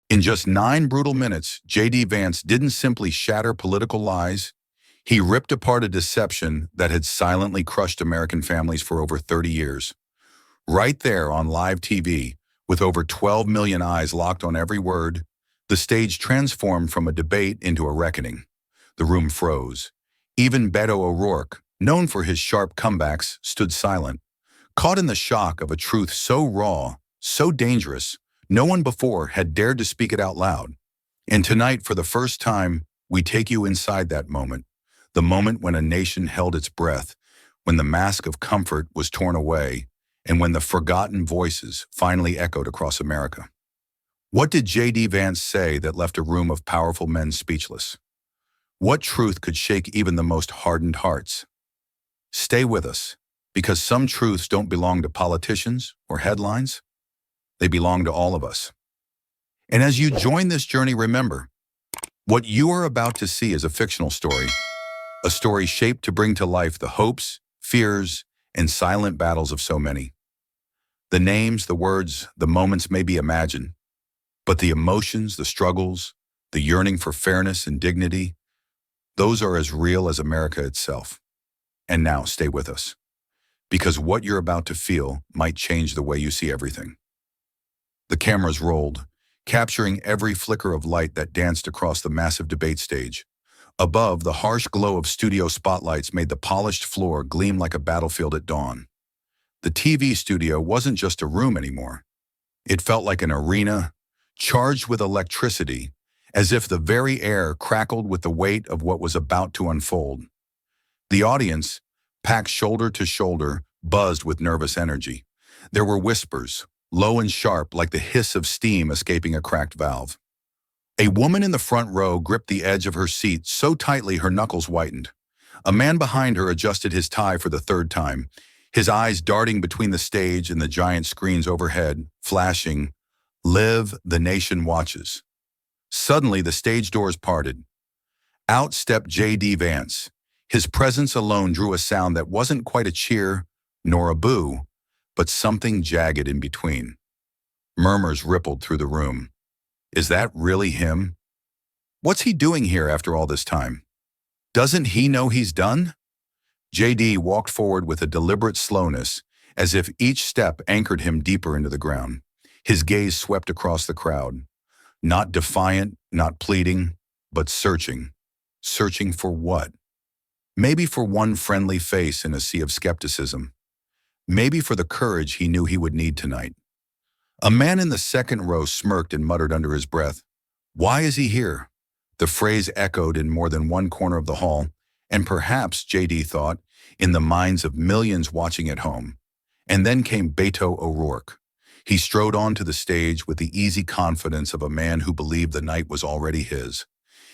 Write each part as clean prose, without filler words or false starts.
In just 9 brutal minutes, J.D. Vance didn't simply shatter political lies, he ripped apart a deception that had silently crushed American families for over 30 years. Right there on live TV, with over 12 million eyes locked on every word, the stage transformed from a debate into a reckoning. The room froze. Even Beto O'Rourke, known for his sharp comebacks, stood silent, caught in the shock of a truth so raw, so dangerous, no one before had dared to speak it out loud. And tonight, for the first time, we take you inside that moment, the moment when a nation held its breath, when the mask of comfort was torn away, and when the forgotten voices finally echoed across America. What did J.D. Vance say that left a room of powerful men speechless? What truth could shake even the most hardened hearts? Stay with us, because some truths don't belong to politicians or headlines. They belong to all of us. And as you join this journey, remember, what you are about to see is a fictional story, a story shaped to bring to life the hopes, fears, and silent battles of so many. The names, the words, the moments may be imagined, but the emotions, the struggles, the yearning for fairness and dignity, those are as real as America itself. And now, stay with us, because what you're about to feel might change the way you see everything. The cameras rolled, capturing every flicker of light that danced across the massive debate stage. Above, the harsh glow of studio spotlights made the polished floor gleam like a battlefield at dawn. The TV studio wasn't just a room anymore. It felt like an arena, charged with electricity, as if the very air crackled with the weight of what was about to unfold. The audience, packed shoulder to shoulder, buzzed with nervous energy. There were whispers, low and sharp like the hiss of steam escaping a cracked valve. A woman in the front row gripped the edge of her seat so tightly her knuckles whitened. A man behind her adjusted his tie for the third time, his eyes darting between the stage and the giant screens overhead, flashing, "Live, the nation watches." Suddenly, the stage doors parted. Out stepped J.D. Vance. His presence alone drew a sound that wasn't quite a cheer, nor a boo, but something jagged in between. Murmurs rippled through the room. Is that really him? What's he doing here after all this time? Doesn't he know he's done? J.D. walked forward with a deliberate slowness, as if each step anchored him deeper into the ground. His gaze swept across the crowd. Not defiant, not pleading, but searching. Searching for what? Maybe for one friendly face in a sea of skepticism. Maybe for the courage he knew he would need tonight. A man in the second row smirked and muttered under his breath, "Why is he here?" The phrase echoed in more than one corner of the hall, and perhaps, J.D. thought, in the minds of millions watching at home. And then came Beto O'Rourke. He strode onto the stage with the easy confidence of a man who believed the night was already his.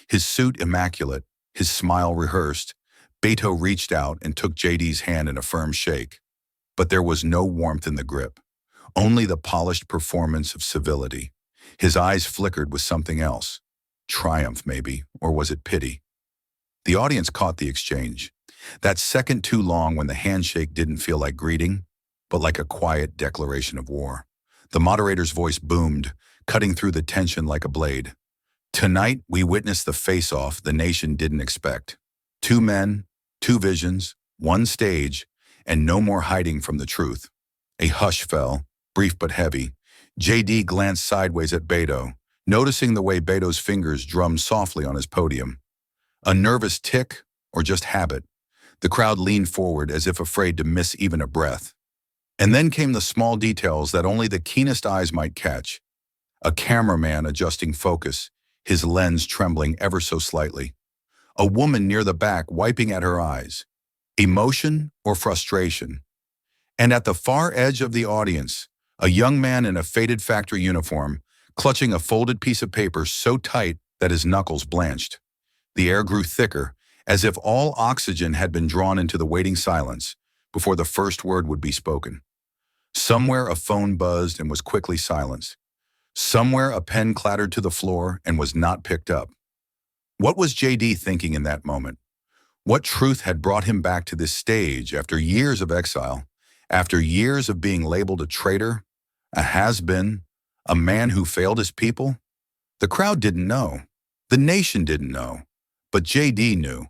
His suit immaculate, his smile rehearsed, Beto reached out and took J.D.'s hand in a firm shake. But there was no warmth in the grip, only the polished performance of civility. His eyes flickered with something else. Triumph, maybe, or was it pity? The audience caught the exchange. That second too long when the handshake didn't feel like greeting, but like a quiet declaration of war. The moderator's voice boomed, cutting through the tension like a blade. Tonight, we witnessed the face-off the nation didn't expect. 2 men, 2 visions, 1 stage, and no more hiding from the truth. A hush fell, brief but heavy. J.D. glanced sideways at Beto, noticing the way Beto's fingers drummed softly on his podium. A nervous tick, or just habit? The crowd leaned forward as if afraid to miss even a breath. And then came the small details that only the keenest eyes might catch. A cameraman adjusting focus, his lens trembling ever so slightly. A woman near the back wiping at her eyes. Emotion or frustration? And at the far edge of the audience, a young man in a faded factory uniform, clutching a folded piece of paper so tight that his knuckles blanched. The air grew thicker, as if all oxygen had been drawn into the waiting silence before the first word would be spoken. Somewhere a phone buzzed and was quickly silenced. Somewhere a pen clattered to the floor and was not picked up. What was J.D. thinking in that moment? What truth had brought him back to this stage after years of exile, after years of being labeled a traitor, a has-been, a man who failed his people? The crowd didn't know. The nation didn't know. But JD knew.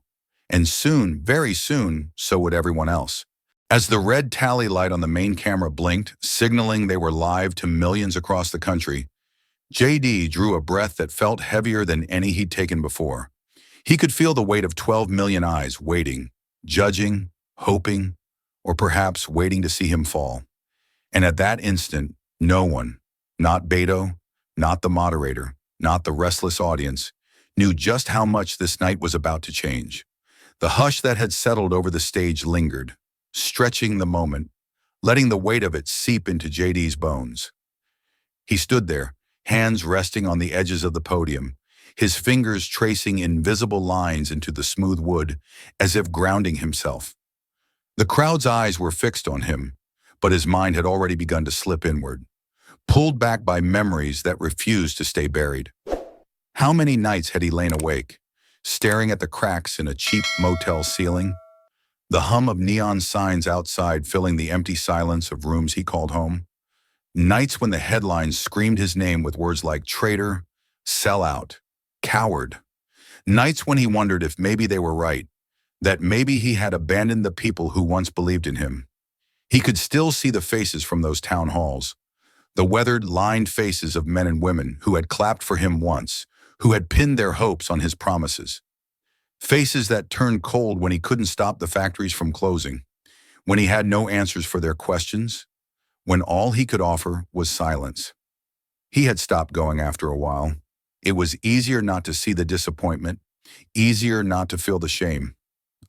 And soon, very soon, so would everyone else. As the red tally light on the main camera blinked, signaling they were live to millions across the country, JD drew a breath that felt heavier than any he'd taken before. He could feel the weight of 12 million eyes waiting, judging, hoping, or perhaps waiting to see him fall. And at that instant, no one, not Beto, not the moderator, not the restless audience, knew just how much this night was about to change. The hush that had settled over the stage lingered, stretching the moment, letting the weight of it seep into JD's bones. He stood there, hands resting on the edges of the podium, his fingers tracing invisible lines into the smooth wood, as if grounding himself. The crowd's eyes were fixed on him, but his mind had already begun to slip inward, pulled back by memories that refused to stay buried. How many nights had he lain awake, staring at the cracks in a cheap motel ceiling, the hum of neon signs outside filling the empty silence of rooms he called home? Nights when the headlines screamed his name with words like traitor, sellout, coward. Nights when he wondered if maybe they were right, that maybe he had abandoned the people who once believed in him. He could still see the faces from those town halls, the weathered, lined faces of men and women who had clapped for him once, who had pinned their hopes on his promises. Faces that turned cold when he couldn't stop the factories from closing, when he had no answers for their questions, when all he could offer was silence. He had stopped going after a while. It was easier not to see the disappointment, easier not to feel the shame.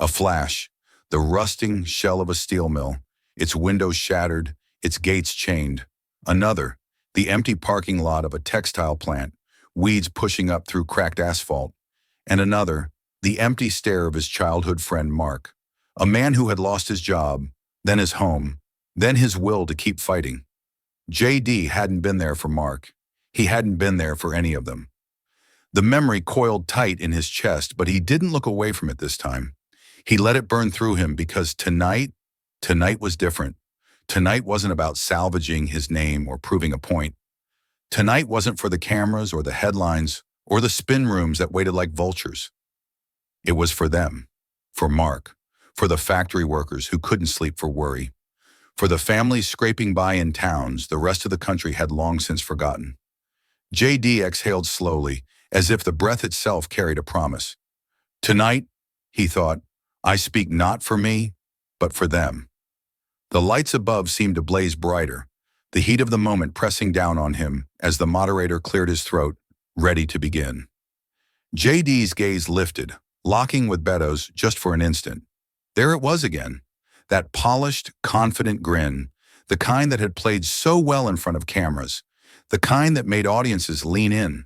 A flash, the rusting shell of a steel mill, its windows shattered, its gates chained. Another, the empty parking lot of a textile plant, weeds pushing up through cracked asphalt. And another, the empty stare of his childhood friend Mark, a man who had lost his job, then his home, then his will to keep fighting. JD hadn't been there for Mark. He hadn't been there for any of them. The memory coiled tight in his chest, but he didn't look away from it this time. He let it burn through him because tonight was different. Tonight wasn't about salvaging his name or proving a point. Tonight wasn't for the cameras or the headlines or the spin rooms that waited like vultures. It was for them, for Mark, for the factory workers who couldn't sleep for worry, for the families scraping by in towns the rest of the country had long since forgotten. JD exhaled slowly, as if the breath itself carried a promise. Tonight, he thought, I speak not for me, but for them. The lights above seemed to blaze brighter, the heat of the moment pressing down on him as the moderator cleared his throat, ready to begin. JD's gaze lifted, locking with Beto's just for an instant. There it was again, that polished, confident grin, the kind that had played so well in front of cameras, the kind that made audiences lean in.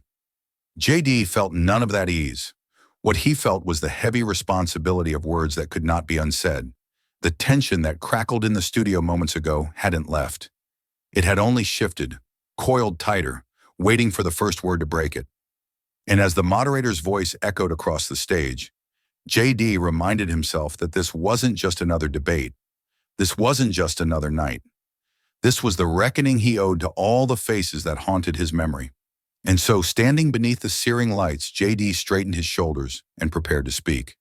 JD felt none of that ease. What he felt was the heavy responsibility of words that could not be unsaid. The tension that crackled in the studio moments ago hadn't left. It had only shifted, coiled tighter, waiting for the first word to break it. And as the moderator's voice echoed across the stage, JD reminded himself that this wasn't just another debate. This wasn't just another night. This was the reckoning he owed to all the faces that haunted his memory. And so, standing beneath the searing lights, JD straightened his shoulders and prepared to speak.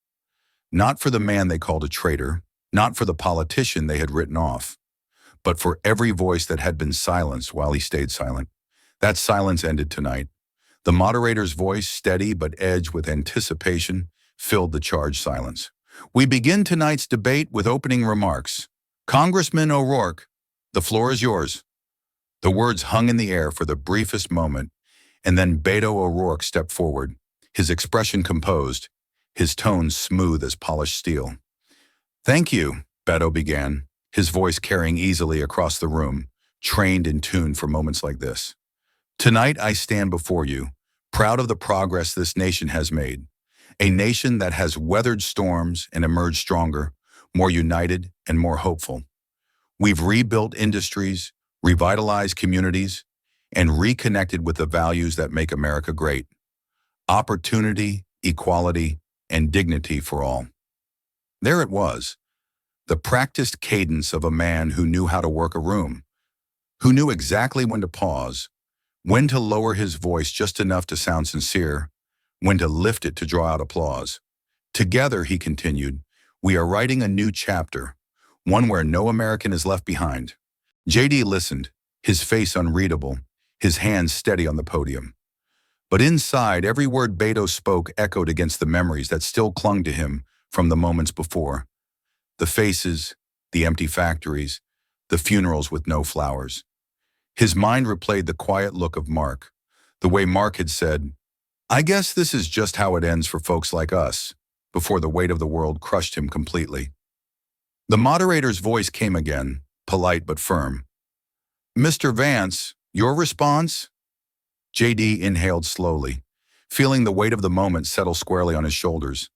Not for the man they called a traitor, not for the politician they had written off, but for every voice that had been silenced while he stayed silent. That silence ended tonight. The moderator's voice, steady but edged with anticipation, filled the charged silence. We begin tonight's debate with opening remarks. Congressman O'Rourke, the floor is yours. The words hung in the air for the briefest moment, and then Beto O'Rourke stepped forward, his expression composed, his tone smooth as polished steel. Thank you, Beto began, his voice carrying easily across the room, trained and tuned for moments like this. Tonight I stand before you, proud of the progress this nation has made, a nation that has weathered storms and emerged stronger, more united and more hopeful. We've rebuilt industries, revitalized communities, and reconnected with the values that make America great: opportunity, equality, and dignity for all. There it was, the practiced cadence of a man who knew how to work a room, who knew exactly when to pause, when to lower his voice just enough to sound sincere, when to lift it to draw out applause. Together, he continued, we are writing a new chapter, one where no American is left behind. JD listened, his face unreadable, his hands steady on the podium. But inside, every word Beto spoke echoed against the memories that still clung to him from the moments before. The faces, the empty factories, the funerals with no flowers. His mind replayed the quiet look of Mark, the way Mark had said, I guess this is just how it ends for folks like us, before the weight of the world crushed him completely. The moderator's voice came again, polite but firm. Mr. Vance, your response? JD inhaled slowly, feeling the weight of the moment settle squarely on his shoulders.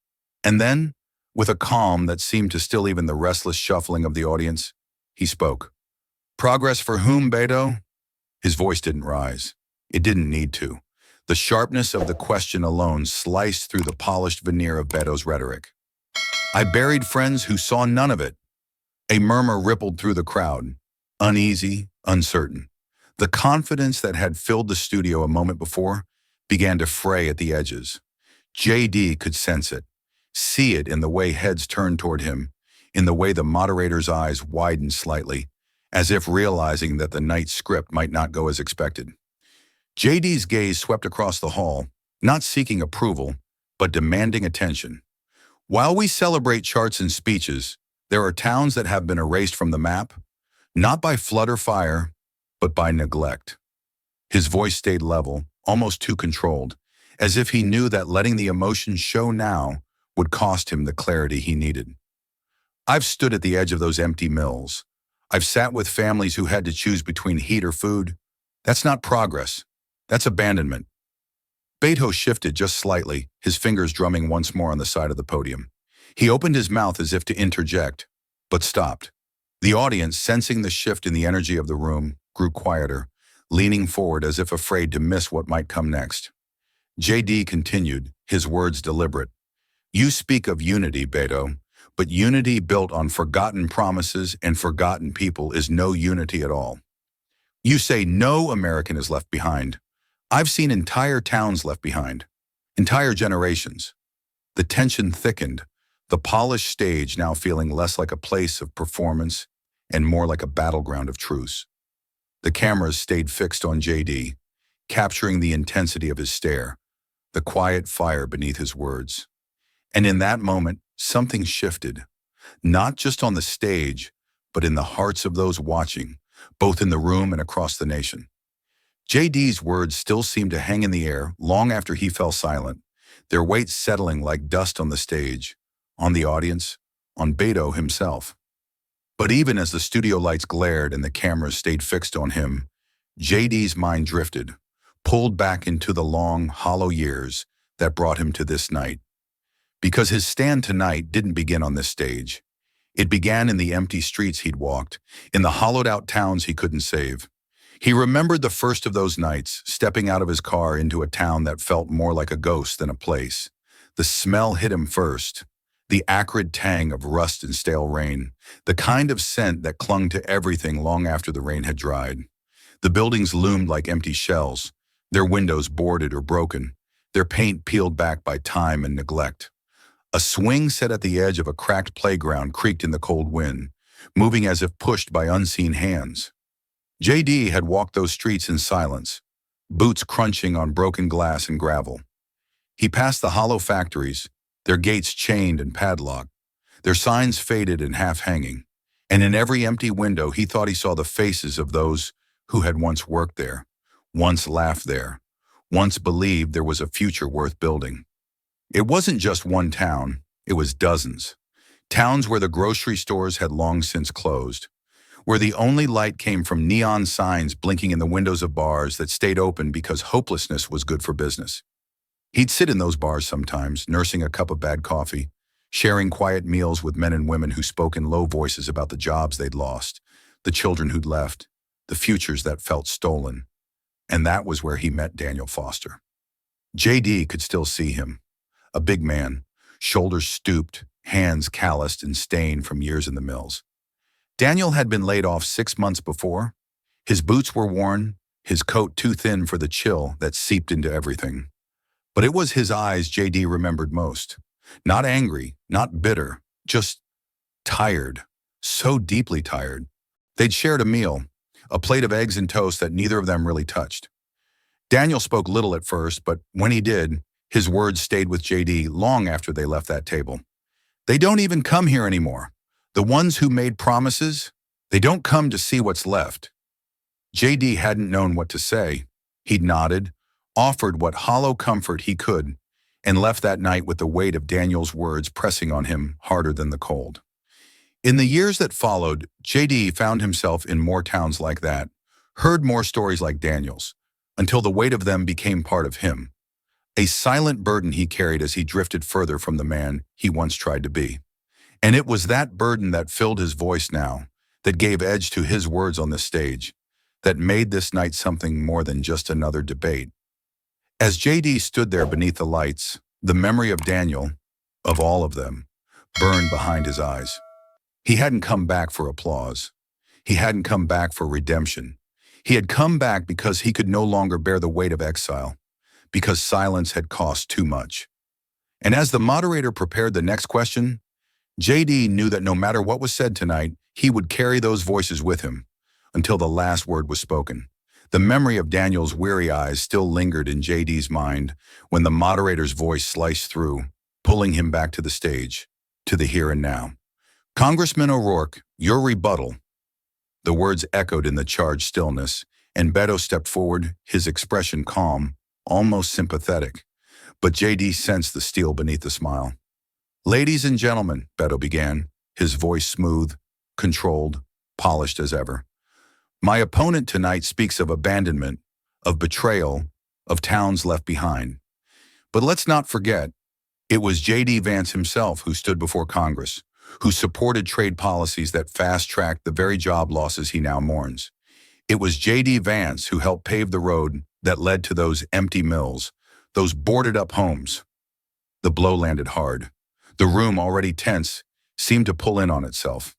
And then, with a calm that seemed to still even the restless shuffling of the audience, he spoke. Progress for whom, Beto? His voice didn't rise. It didn't need to. The sharpness of the question alone sliced through the polished veneer of Beto's rhetoric. I buried friends who saw none of it. A murmur rippled through the crowd, uneasy, uncertain. The confidence that had filled the studio a moment before began to fray at the edges. JD could sense it, see it in the way heads turned toward him, in the way the moderator's eyes widened slightly, as if realizing that the night's script might not go as expected. JD's gaze swept across the hall, not seeking approval, but demanding attention. While we celebrate charts and speeches, there are towns that have been erased from the map, not by flood or fire, but by neglect. His voice stayed level, almost too controlled, as if he knew that letting the emotions show now would cost him the clarity he needed. I've stood at the edge of those empty mills. I've sat with families who had to choose between heat or food. That's not progress. That's abandonment. Beto shifted just slightly, his fingers drumming once more on the side of the podium. He opened his mouth as if to interject, but stopped. The audience, sensing the shift in the energy of the room, grew quieter, leaning forward as if afraid to miss what might come next. JD continued, his words deliberate. You speak of unity, Beto, but unity built on forgotten promises and forgotten people is no unity at all. You say no American is left behind. I've seen entire towns left behind, entire generations. The tension thickened, the polished stage now feeling less like a place of performance and more like a battleground of truce. The cameras stayed fixed on JD, capturing the intensity of his stare, the quiet fire beneath his words. And in that moment, something shifted, not just on the stage, but in the hearts of those watching, both in the room and across the nation. JD's words still seemed to hang in the air long after he fell silent, their weight settling like dust on the stage, on the audience, on Beto himself. But even as the studio lights glared and the cameras stayed fixed on him, JD's mind drifted, pulled back into the long, hollow years that brought him to this night. Because his stand tonight didn't begin on this stage. It began in the empty streets he'd walked, in the hollowed-out towns he couldn't save. He remembered the first of those nights, stepping out of his car into a town that felt more like a ghost than a place. The smell hit him first, the acrid tang of rust and stale rain, the kind of scent that clung to everything long after the rain had dried. The buildings loomed like empty shells, their windows boarded or broken, their paint peeled back by time and neglect. A swing set at the edge of a cracked playground creaked in the cold wind, moving as if pushed by unseen hands. JD had walked those streets in silence, boots crunching on broken glass and gravel. He passed the hollow factories, their gates chained and padlocked, their signs faded and half-hanging, and in every empty window he thought he saw the faces of those who had once worked there, once laughed there, once believed there was a future worth building. It wasn't just one town, it was dozens. Towns where the grocery stores had long since closed, where the only light came from neon signs blinking in the windows of bars that stayed open because hopelessness was good for business. He'd sit in those bars sometimes, nursing a cup of bad coffee, sharing quiet meals with men and women who spoke in low voices about the jobs they'd lost, the children who'd left, the futures that felt stolen. And that was where he met Daniel Foster. JD could still see him, a big man, shoulders stooped, hands calloused and stained from years in the mills. Daniel had been laid off 6 months before. His boots were worn, his coat too thin for the chill that seeped into everything. But it was his eyes JD remembered most. Not angry, not bitter, just tired. So deeply tired. They'd shared a meal, a plate of eggs and toast that neither of them really touched. Daniel spoke little at first, but when he did, his words stayed with JD long after they left that table. They don't even come here anymore. The ones who made promises, they don't come to see what's left. JD hadn't known what to say. He'd nodded, offered what hollow comfort he could, and left that night with the weight of Daniel's words pressing on him harder than the cold. In the years that followed, JD found himself in more towns like that, heard more stories like Daniel's, until the weight of them became part of him, a silent burden he carried as he drifted further from the man he once tried to be. And it was that burden that filled his voice now, that gave edge to his words on the stage, that made this night something more than just another debate. As JD stood there beneath the lights, the memory of Daniel, of all of them, burned behind his eyes. He hadn't come back for applause. He hadn't come back for redemption. He had come back because he could no longer bear the weight of exile, because silence had cost too much. And as the moderator prepared the next question, JD knew that no matter what was said tonight, he would carry those voices with him until the last word was spoken. The memory of Daniel's weary eyes still lingered in JD's mind when the moderator's voice sliced through, pulling him back to the stage, to the here and now. "Congressman O'Rourke, your rebuttal." The words echoed in the charged stillness, and Beto stepped forward, his expression calm, almost sympathetic. But JD sensed the steel beneath the smile. "Ladies and gentlemen," Beto began, his voice smooth, controlled, polished as ever. "My opponent tonight speaks of abandonment, of betrayal, of towns left behind. But let's not forget, it was J.D. Vance himself who stood before Congress, who supported trade policies that fast-tracked the very job losses he now mourns. It was J.D. Vance who helped pave the road that led to those empty mills, those boarded-up homes." The blow landed hard. The room, already tense, seemed to pull in on itself.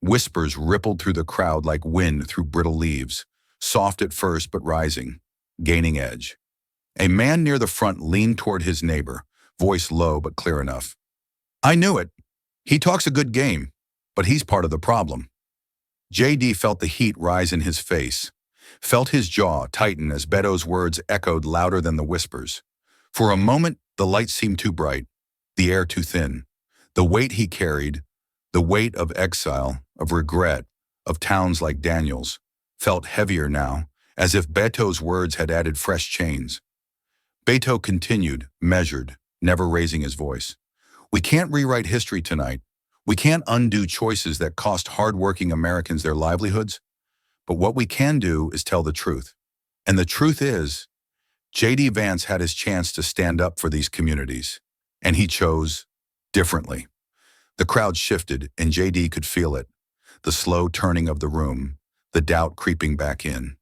Whispers rippled through the crowd like wind through brittle leaves, soft at first but rising, gaining edge. A man near the front leaned toward his neighbor, voice low but clear enough. "I knew it. He talks a good game, but he's part of the problem." JD felt the heat rise in his face, felt his jaw tighten as Beto's words echoed louder than the whispers. For a moment, the light seemed too bright, the air too thin. The weight he carried, the weight of exile, of regret, of towns like Daniel's, felt heavier now, as if Beto's words had added fresh chains. Beto continued, measured, never raising his voice. "We can't rewrite history tonight. We can't undo choices that cost hard-working Americans their livelihoods. But what we can do is tell the truth. And the truth is, J.D. Vance had his chance to stand up for these communities, and he chose differently." The crowd shifted, and JD could feel it, the slow turning of the room, the doubt creeping back in.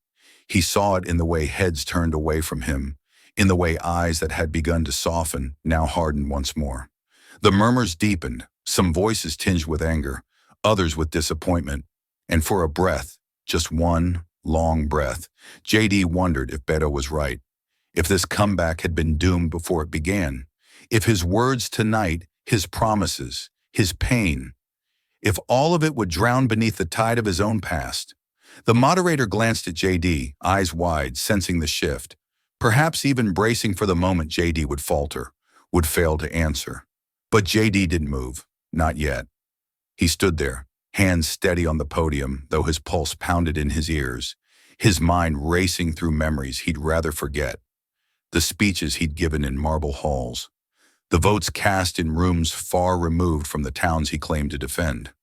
He saw it in the way heads turned away from him, in the way eyes that had begun to soften now hardened once more. The murmurs deepened, some voices tinged with anger, others with disappointment, and for a breath, just one long breath, JD wondered if Beto was right, if this comeback had been doomed before it began, if his words tonight, his promises, his pain, if all of it would drown beneath the tide of his own past. The moderator glanced at JD, eyes wide, sensing the shift, perhaps even bracing for the moment JD would falter, would fail to answer. But JD didn't move, not yet. He stood there, hands steady on the podium, though his pulse pounded in his ears, his mind racing through memories he'd rather forget, the speeches he'd given in marble halls, the votes cast in rooms far removed from the towns he claimed to defend.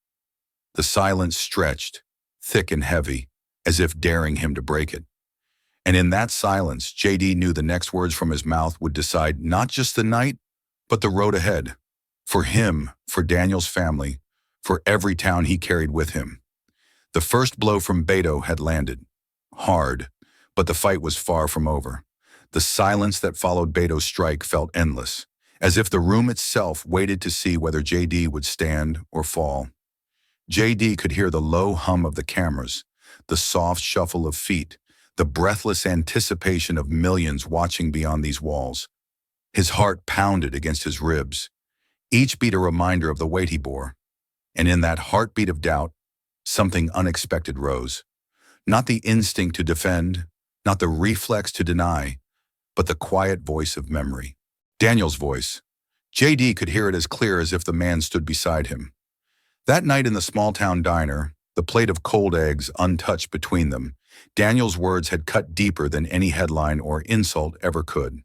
The silence stretched, thick and heavy, as if daring him to break it. And in that silence, JD knew the next words from his mouth would decide not just the night, but the road ahead. For him, for Daniel's family, for every town he carried with him. The first blow from Beto had landed. Hard, but the fight was far from over. The silence that followed Beto's strike felt endless, as if the room itself waited to see whether JD would stand or fall. JD could hear the low hum of the cameras, the soft shuffle of feet, the breathless anticipation of millions watching beyond these walls. His heart pounded against his ribs, each beat a reminder of the weight he bore. And in that heartbeat of doubt, something unexpected rose. Not the instinct to defend, not the reflex to deny, but the quiet voice of memory. Daniel's voice. JD could hear it as clear as if the man stood beside him. That night in the small-town diner, the plate of cold eggs untouched between them, Daniel's words had cut deeper than any headline or insult ever could.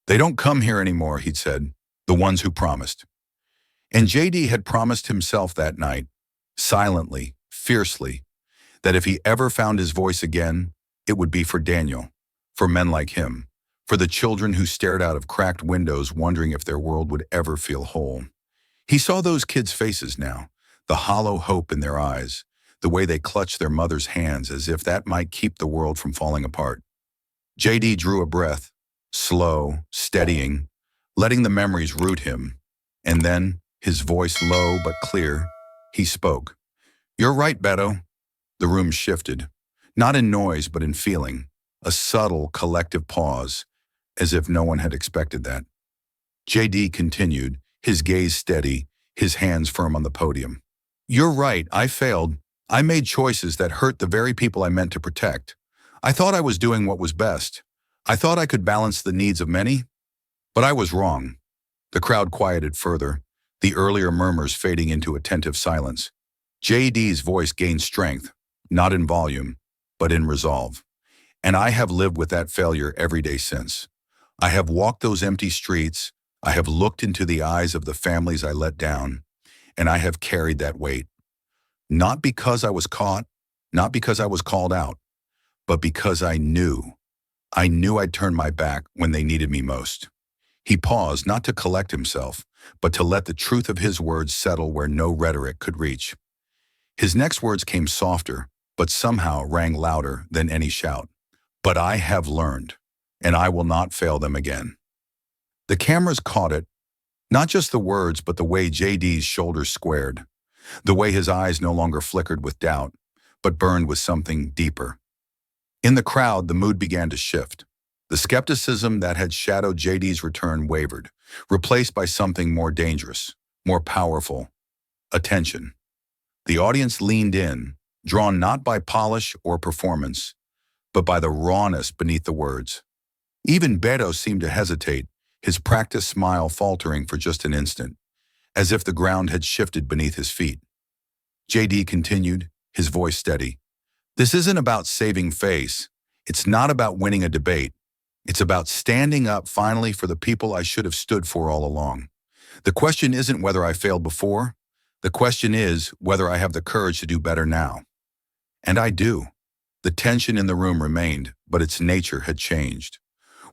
"They don't come here anymore," he'd said, "the ones who promised." And JD had promised himself that night, silently, fiercely, that if he ever found his voice again, it would be for Daniel, for men like him, for the children who stared out of cracked windows wondering if their world would ever feel whole. He saw those kids' faces now, the hollow hope in their eyes, the way they clutched their mother's hands as if that might keep the world from falling apart. JD drew a breath, slow, steadying, letting the memories root him, and then, his voice low but clear, he spoke. "You're right, Beto." The room shifted, not in noise but in feeling, a subtle, collective pause, as if no one had expected that. JD continued, his gaze steady, his hands firm on the podium. "You're right, I failed. I made choices that hurt the very people I meant to protect. I thought I was doing what was best. I thought I could balance the needs of many, but I was wrong." The crowd quieted further, the earlier murmurs fading into attentive silence. JD's voice gained strength, not in volume, but in resolve. "And I have lived with that failure every day since. I have walked those empty streets, I have looked into the eyes of the families I let down, and I have carried that weight. Not because I was caught, not because I was called out, but because I knew I'd turn my back when they needed me most." He paused, not to collect himself, but to let the truth of his words settle where no rhetoric could reach. His next words came softer, but somehow rang louder than any shout. "But I have learned, and I will not fail them again." The cameras caught it, not just the words, but the way JD's shoulders squared, the way his eyes no longer flickered with doubt, but burned with something deeper. In the crowd, the mood began to shift. The skepticism that had shadowed JD's return wavered, replaced by something more dangerous, more powerful: attention. The audience leaned in, drawn not by polish or performance, but by the rawness beneath the words. Even Beto seemed to hesitate, his practiced smile faltering for just an instant, as if the ground had shifted beneath his feet. JD continued, his voice steady. "This isn't about saving face. It's not about winning a debate. It's about standing up finally for the people I should have stood for all along. The question isn't whether I failed before. The question is whether I have the courage to do better now." And I do. The tension in the room remained, but its nature had changed.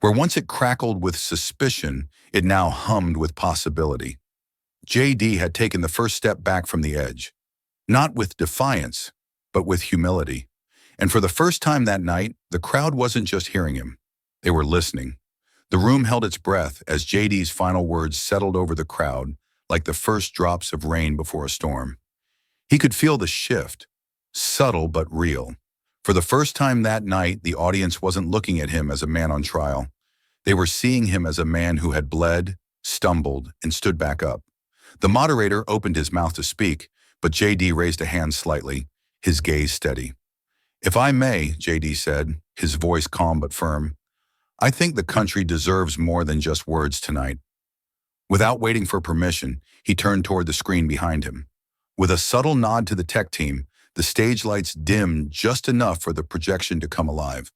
Where once it crackled with suspicion, it now hummed with possibility. JD had taken the first step back from the edge, not with defiance, but with humility. And for the first time that night, the crowd wasn't just hearing him. They were listening. The room held its breath as JD's final words settled over the crowd like the first drops of rain before a storm. He could feel the shift, subtle but real. For the first time that night, the audience wasn't looking at him as a man on trial. They were seeing him as a man who had bled, stumbled, and stood back up. The moderator opened his mouth to speak, but JD raised a hand slightly, his gaze steady. "If I may," JD said, his voice calm but firm, "I think the country deserves more than just words tonight." Without waiting for permission, he turned toward the screen behind him. With a subtle nod to the tech team, the stage lights dimmed just enough for the projection to come alive.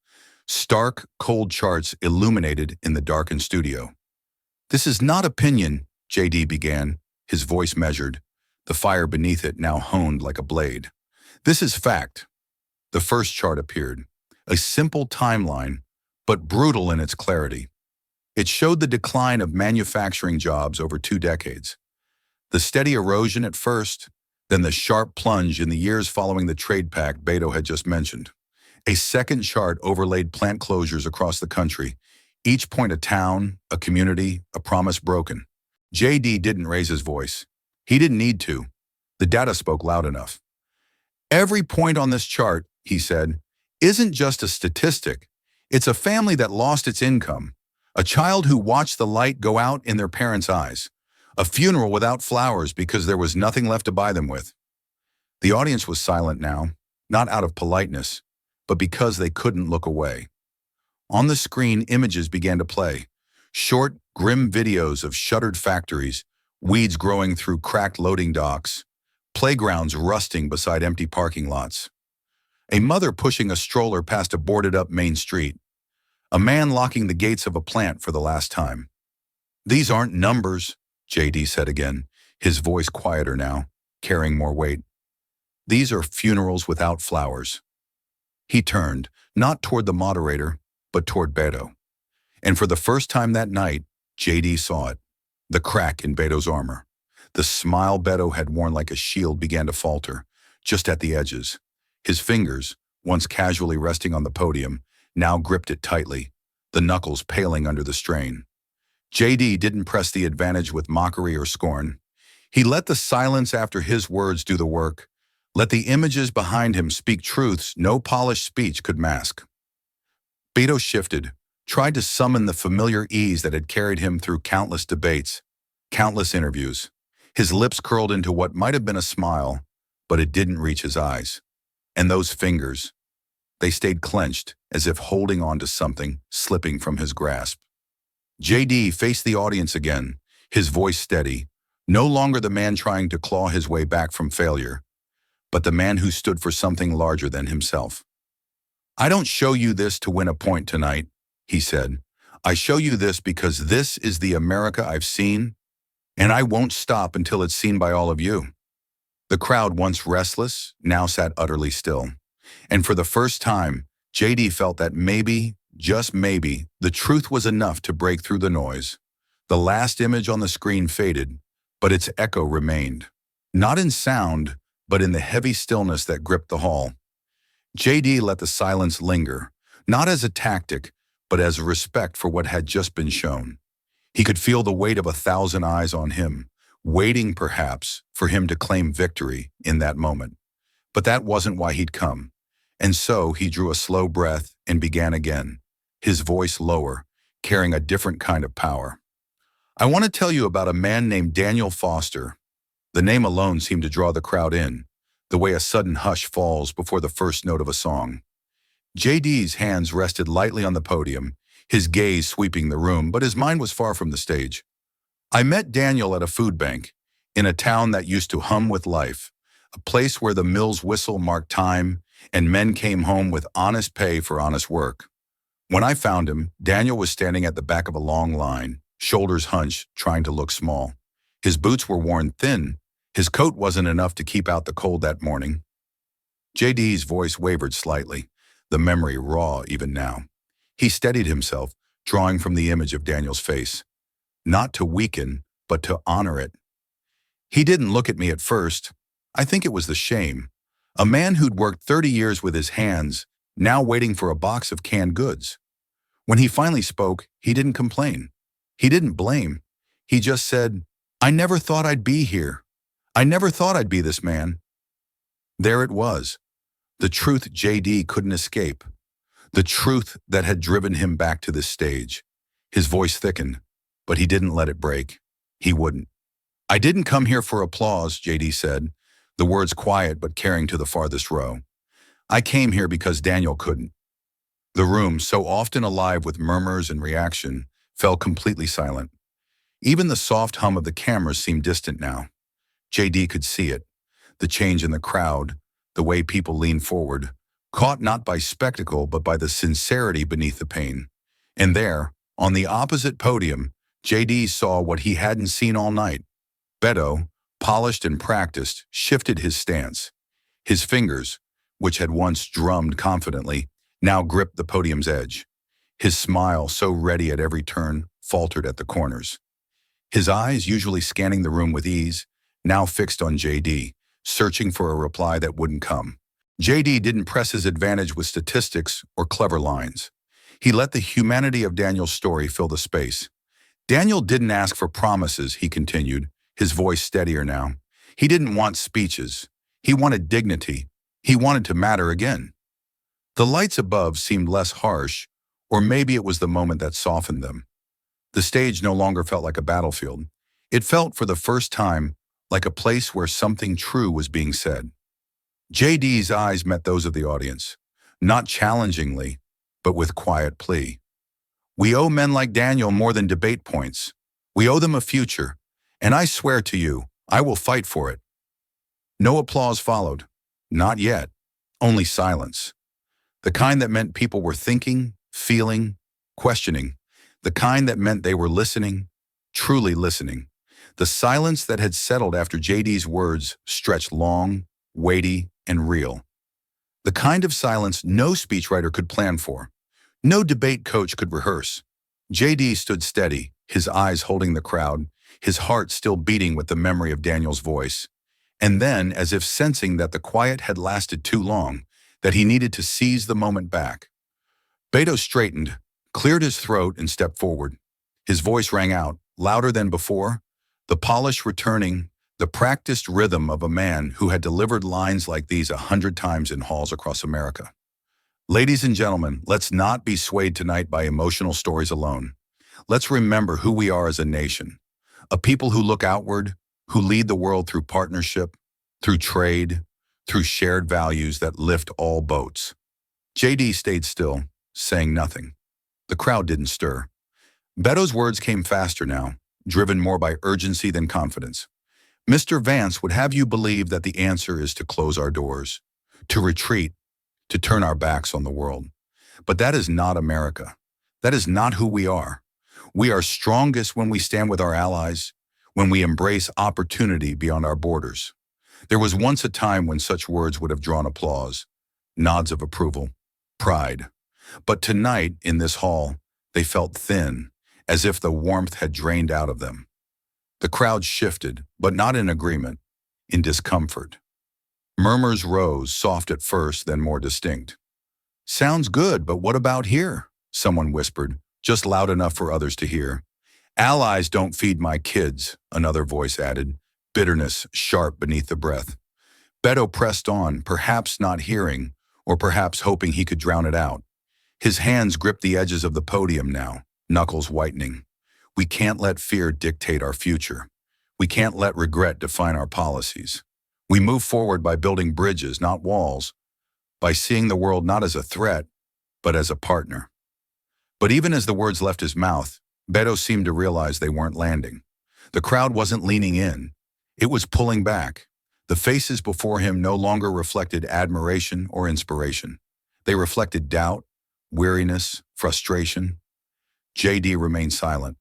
Stark, cold charts illuminated in the darkened studio. "This is not opinion," JD began, his voice measured, the fire beneath it now honed like a blade. "This is fact." The first chart appeared, a simple timeline, but brutal in its clarity. It showed the decline of manufacturing jobs over 2 decades. The steady erosion at first, then the sharp plunge in the years following the trade pact Beto had just mentioned. A second chart overlaid plant closures across the country, each point a town, a community, a promise broken. JD didn't raise his voice. He didn't need to. The data spoke loud enough. "Every point on this chart," he said, isn't just a statistic. It's a family that lost its income, a child who watched the light go out in their parents' eyes, a funeral without flowers because there was nothing left to buy them with. The audience was silent now, not out of politeness, but because they couldn't look away. On the screen, images began to play. Short, grim videos of shuttered factories, weeds growing through cracked loading docks, playgrounds rusting beside empty parking lots. A mother pushing a stroller past a boarded-up main street. A man locking the gates of a plant for the last time. "These aren't numbers," JD said again, his voice quieter now, carrying more weight. "These are funerals without flowers." He turned, not toward the moderator, but toward Beto. And for the first time that night, JD saw it. The crack in Beto's armor. The smile Beto had worn like a shield began to falter, just at the edges. His fingers, once casually resting on the podium, now gripped it tightly, the knuckles paling under the strain. JD didn't press the advantage with mockery or scorn. He let the silence after his words do the work, let the images behind him speak truths no polished speech could mask. Beto shifted, tried to summon the familiar ease that had carried him through countless debates, countless interviews. His lips curled into what might have been a smile, but it didn't reach his eyes. And those fingers, they stayed clenched, as if holding on to something slipping from his grasp. JD faced the audience again, his voice steady, no longer the man trying to claw his way back from failure, but the man who stood for something larger than himself. "I don't show you this to win a point tonight," he said. "I show you this because this is the America I've seen, and I won't stop until it's seen by all of you." The crowd, once restless, now sat utterly still. And for the first time, JD felt that maybe, just maybe, the truth was enough to break through the noise. The last image on the screen faded, but its echo remained. Not in sound, but in the heavy stillness that gripped the hall. JD let the silence linger, not as a tactic, but as a respect for what had just been shown. He could feel the weight of 1,000 eyes on him, waiting, perhaps, for him to claim victory in that moment. But that wasn't why he'd come. And so he drew a slow breath and began again, his voice lower, carrying a different kind of power. "I want to tell you about a man named Daniel Foster." The name alone seemed to draw the crowd in, the way a sudden hush falls before the first note of a song. JD's hands rested lightly on the podium, his gaze sweeping the room, but his mind was far from the stage. "I met Daniel at a food bank, in a town that used to hum with life, a place where the mill's whistle marked time, and men came home with honest pay for honest work. When I found him, Daniel was standing at the back of a long line, shoulders hunched, trying to look small. His boots were worn thin. His coat wasn't enough to keep out the cold that morning." JD's voice wavered slightly, the memory raw even now. He steadied himself, drawing from the image of Daniel's face. Not to weaken, but to honor it. "He didn't look at me at first. I think it was the shame. A man who'd worked 30 years with his hands, now waiting for a box of canned goods. When he finally spoke, he didn't complain. He didn't blame. He just said, 'I never thought I'd be here. I never thought I'd be this man.'" There it was, the truth JD couldn't escape, the truth that had driven him back to this stage. His voice thickened, but he didn't let it break. He wouldn't. "I didn't come here for applause," JD said, the words quiet but carrying to the farthest row. "I came here because Daniel couldn't." The room, so often alive with murmurs and reaction, fell completely silent. Even the soft hum of the cameras seemed distant now. JD could see it, the change in the crowd, the way people leaned forward, caught not by spectacle but by the sincerity beneath the pain. And there, on the opposite podium, JD saw what he hadn't seen all night. Beto, polished and practiced, shifted his stance. His fingers, which had once drummed confidently, now gripped the podium's edge. His smile, so ready at every turn, faltered at the corners. His eyes, usually scanning the room with ease, now fixed on JD, searching for a reply that wouldn't come. JD didn't press his advantage with statistics or clever lines. He let the humanity of Daniel's story fill the space. "Daniel didn't ask for promises," he continued, his voice steadier now. "He didn't want speeches. He wanted dignity. He wanted to matter again." The lights above seemed less harsh, or maybe it was the moment that softened them. The stage no longer felt like a battlefield. It felt, for the first time, like a place where something true was being said. JD's eyes met those of the audience, not challengingly, but with quiet plea. We owe men like Daniel more than debate points. We owe them a future, and I swear to you, I will fight for it. No applause followed. Not yet. Only silence. The kind that meant people were thinking, feeling, questioning. The kind that meant they were listening, truly listening. The silence that had settled after JD's words stretched long, weighty, and real. The kind of silence no speechwriter could plan for. No debate coach could rehearse. JD stood steady, his eyes holding the crowd, his heart still beating with the memory of Daniel's voice. And then, as if sensing that the quiet had lasted too long, that he needed to seize the moment back, Beto straightened, cleared his throat, and stepped forward. His voice rang out, louder than before, the polish returning, the practiced rhythm of a man who had delivered lines like these 100 times in halls across America. Ladies and gentlemen, let's not be swayed tonight by emotional stories alone. Let's remember who we are as a nation, a people who look outward, who lead the world through partnership, through trade, through shared values that lift all boats. JD stayed still, saying nothing. The crowd didn't stir. Beto's words came faster now, driven more by urgency than confidence. Mr. Vance would have you believe that the answer is to close our doors, to retreat, to turn our backs on the world. But that is not America. That is not who we are. We are strongest when we stand with our allies, when we embrace opportunity beyond our borders. There was once a time when such words would have drawn applause, nods of approval, pride. But tonight, in this hall, they felt thin, as if the warmth had drained out of them. The crowd shifted, but not in agreement, in discomfort. Murmurs rose, soft at first, then more distinct. "Sounds good, but what about here?" someone whispered, just loud enough for others to hear. "Allies don't feed my kids," another voice added, bitterness sharp beneath the breath. Beto pressed on, perhaps not hearing, or perhaps hoping he could drown it out. His hands gripped the edges of the podium now, knuckles whitening. We can't let fear dictate our future. We can't let regret define our policies. We move forward by building bridges, not walls, by seeing the world not as a threat, but as a partner. But even as the words left his mouth, Beto seemed to realize they weren't landing. The crowd wasn't leaning in. It was pulling back. The faces before him no longer reflected admiration or inspiration. They reflected doubt, weariness, frustration. JD remained silent.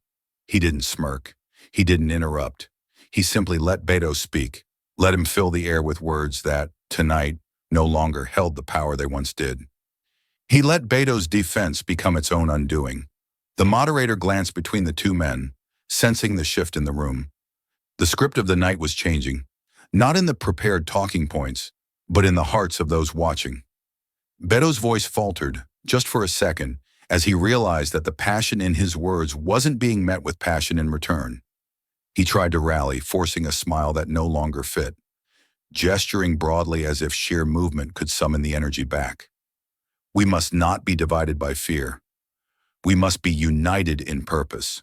He didn't smirk. He didn't interrupt. He simply let Beto speak. Let him fill the air with words that, tonight, no longer held the power they once did. He let Beto's defense become its own undoing. The moderator glanced between the two men, sensing the shift in the room. The script of the night was changing, not in the prepared talking points, but in the hearts of those watching. Beto's voice faltered, just for a second, as he realized that the passion in his words wasn't being met with passion in return. He tried to rally, forcing a smile that no longer fit, gesturing broadly as if sheer movement could summon the energy back. We must not be divided by fear. We must be united in purpose.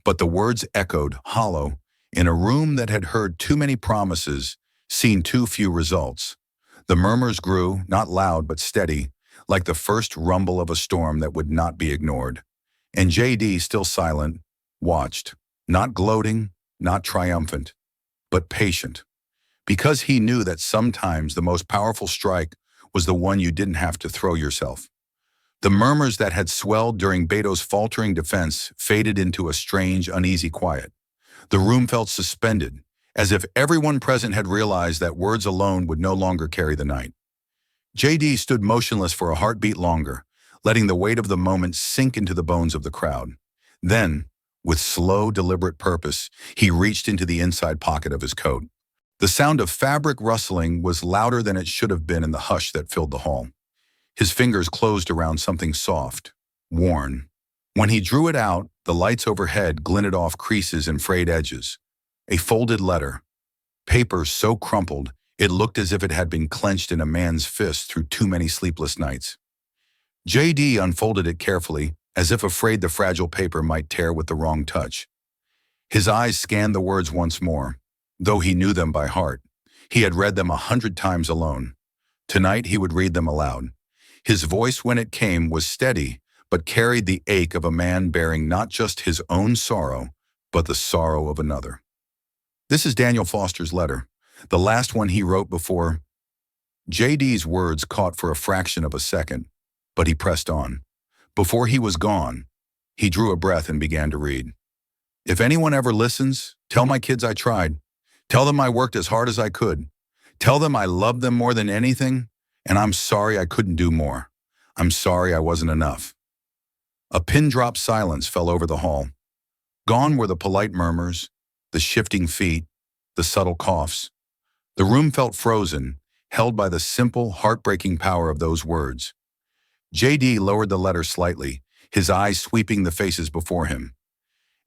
But the words echoed, hollow, in a room that had heard too many promises, seen too few results. The murmurs grew, not loud but steady, like the first rumble of a storm that would not be ignored. And JD, still silent, watched, not gloating, not triumphant, but patient, because he knew that sometimes the most powerful strike was the one you didn't have to throw yourself. The murmurs that had swelled during Beto's faltering defense faded into a strange, uneasy quiet. The room felt suspended, as if everyone present had realized that words alone would no longer carry the night. JD stood motionless for a heartbeat longer, letting the weight of the moment sink into the bones of the crowd. Then, with slow, deliberate purpose, he reached into the inside pocket of his coat. The sound of fabric rustling was louder than it should have been in the hush that filled the hall. His fingers closed around something soft, worn. When he drew it out, the lights overhead glinted off creases and frayed edges. A folded letter. Paper so crumpled, it looked as if it had been clenched in a man's fist through too many sleepless nights. JD unfolded it carefully, as if afraid the fragile paper might tear with the wrong touch. His eyes scanned the words once more, though he knew them by heart. He had read them 100 times alone. Tonight he would read them aloud. His voice, when it came, was steady, but carried the ache of a man bearing not just his own sorrow, but the sorrow of another. This is Daniel Foster's letter, the last one he wrote before. JD's words caught for a fraction of a second, but he pressed on. Before he was gone, he drew a breath and began to read. If anyone ever listens, tell my kids I tried. Tell them I worked as hard as I could. Tell them I loved them more than anything, and I'm sorry I couldn't do more. I'm sorry I wasn't enough. A pin-drop silence fell over the hall. Gone were the polite murmurs, the shifting feet, the subtle coughs. The room felt frozen, held by the simple, heartbreaking power of those words. JD lowered the letter slightly, his eyes sweeping the faces before him.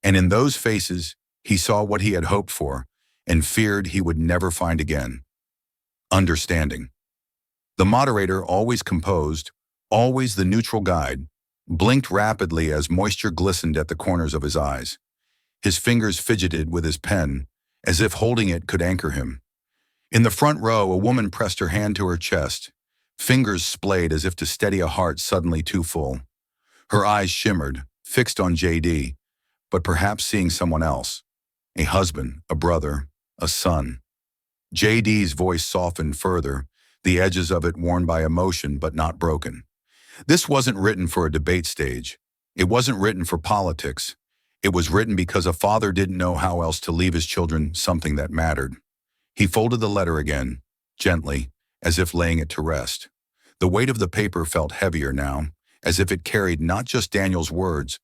And in those faces, he saw what he had hoped for and feared he would never find again. Understanding. The moderator, always composed, always the neutral guide, blinked rapidly as moisture glistened at the corners of his eyes. His fingers fidgeted with his pen, as if holding it could anchor him. In the front row, a woman pressed her hand to her chest, fingers splayed as if to steady a heart suddenly too full. Her eyes shimmered, fixed on JD, but perhaps seeing someone else. A husband, a brother, a son. JD's voice softened further, the edges of it worn by emotion but not broken. This wasn't written for a debate stage. It wasn't written for politics. It was written because a father didn't know how else to leave his children something that mattered. He folded the letter again, gently, as if laying it to rest. The weight of the paper felt heavier now, as if it carried not just Daniel's words,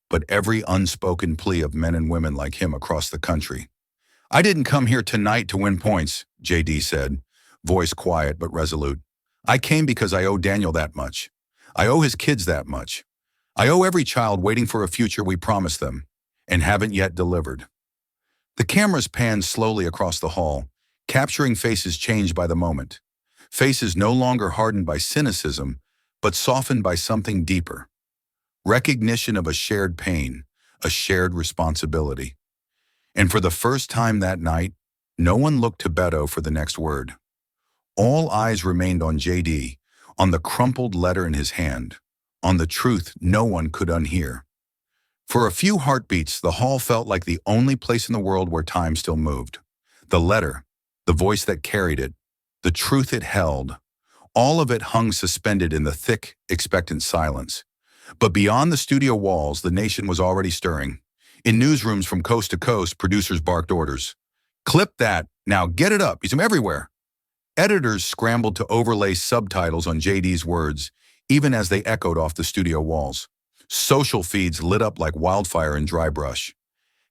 but every unspoken plea of men and women like him across the country. I didn't come here tonight to win points, JD said, voice quiet but resolute. I came because I owe Daniel that much. I owe his kids that much. I owe every child waiting for a future we promised them, and haven't yet delivered. The cameras panned slowly across the hall, capturing faces changed by the moment. Faces no longer hardened by cynicism, but softened by something deeper. Recognition of a shared pain, a shared responsibility. And for the first time that night, no one looked to Beto for the next word. All eyes remained on JD, on the crumpled letter in his hand, on the truth no one could unhear. For a few heartbeats, the hall felt like the only place in the world where time still moved. The letter, the voice that carried it, the truth it held, all of it hung suspended in the thick, expectant silence. But beyond the studio walls, the nation was already stirring. In newsrooms from coast to coast, producers barked orders. Clip that, now get it up, use them everywhere. Editors scrambled to overlay subtitles on JD's words, even as they echoed off the studio walls. Social feeds lit up like wildfire in dry brush.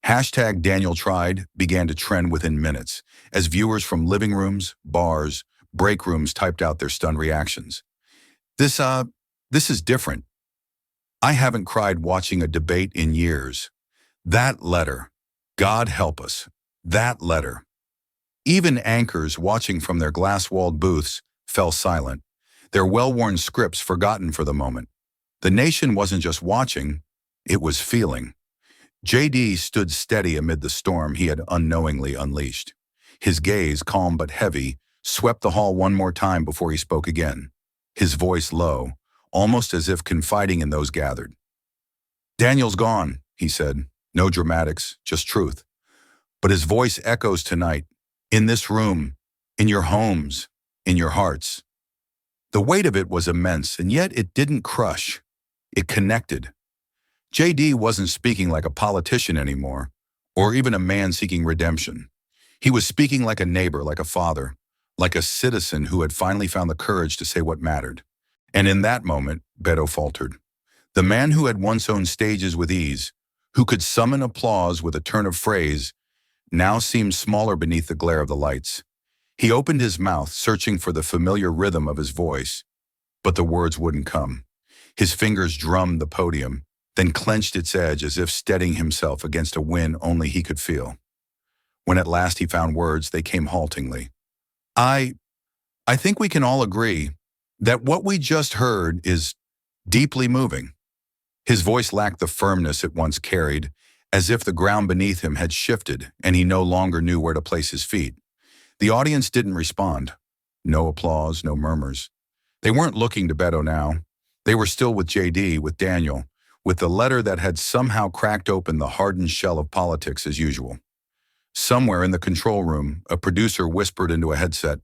Hashtag Daniel Tried began to trend within minutes, as viewers from living rooms, bars, break rooms typed out their stunned reactions. This is different. I haven't cried watching a debate in years. That letter, God help us, that letter. Even anchors watching from their glass-walled booths fell silent, their well-worn scripts forgotten for the moment. The nation wasn't just watching, it was feeling. JD stood steady amid the storm he had unknowingly unleashed. His gaze, calm but heavy, swept the hall one more time before he spoke again, his voice low, almost as if confiding in those gathered. Daniel's gone, he said. No dramatics, just truth. But his voice echoes tonight, in this room, in your homes, in your hearts. The weight of it was immense, and yet it didn't crush. It connected. JD wasn't speaking like a politician anymore, or even a man seeking redemption. He was speaking like a neighbor, like a father, like a citizen who had finally found the courage to say what mattered. And in that moment, Beto faltered. The man who had once owned stages with ease, who could summon applause with a turn of phrase, now seemed smaller beneath the glare of the lights. He opened his mouth, searching for the familiar rhythm of his voice, but the words wouldn't come. His fingers drummed the podium, then clenched its edge as if steadying himself against a wind only he could feel. When at last he found words, they came haltingly. I think we can all agree that what we just heard is deeply moving. His voice lacked the firmness it once carried, as if the ground beneath him had shifted and he no longer knew where to place his feet. The audience didn't respond. No applause, no murmurs. They weren't looking to Beto now. They were still with JD, with Daniel, with the letter that had somehow cracked open the hardened shell of politics as usual. Somewhere in the control room, a producer whispered into a headset,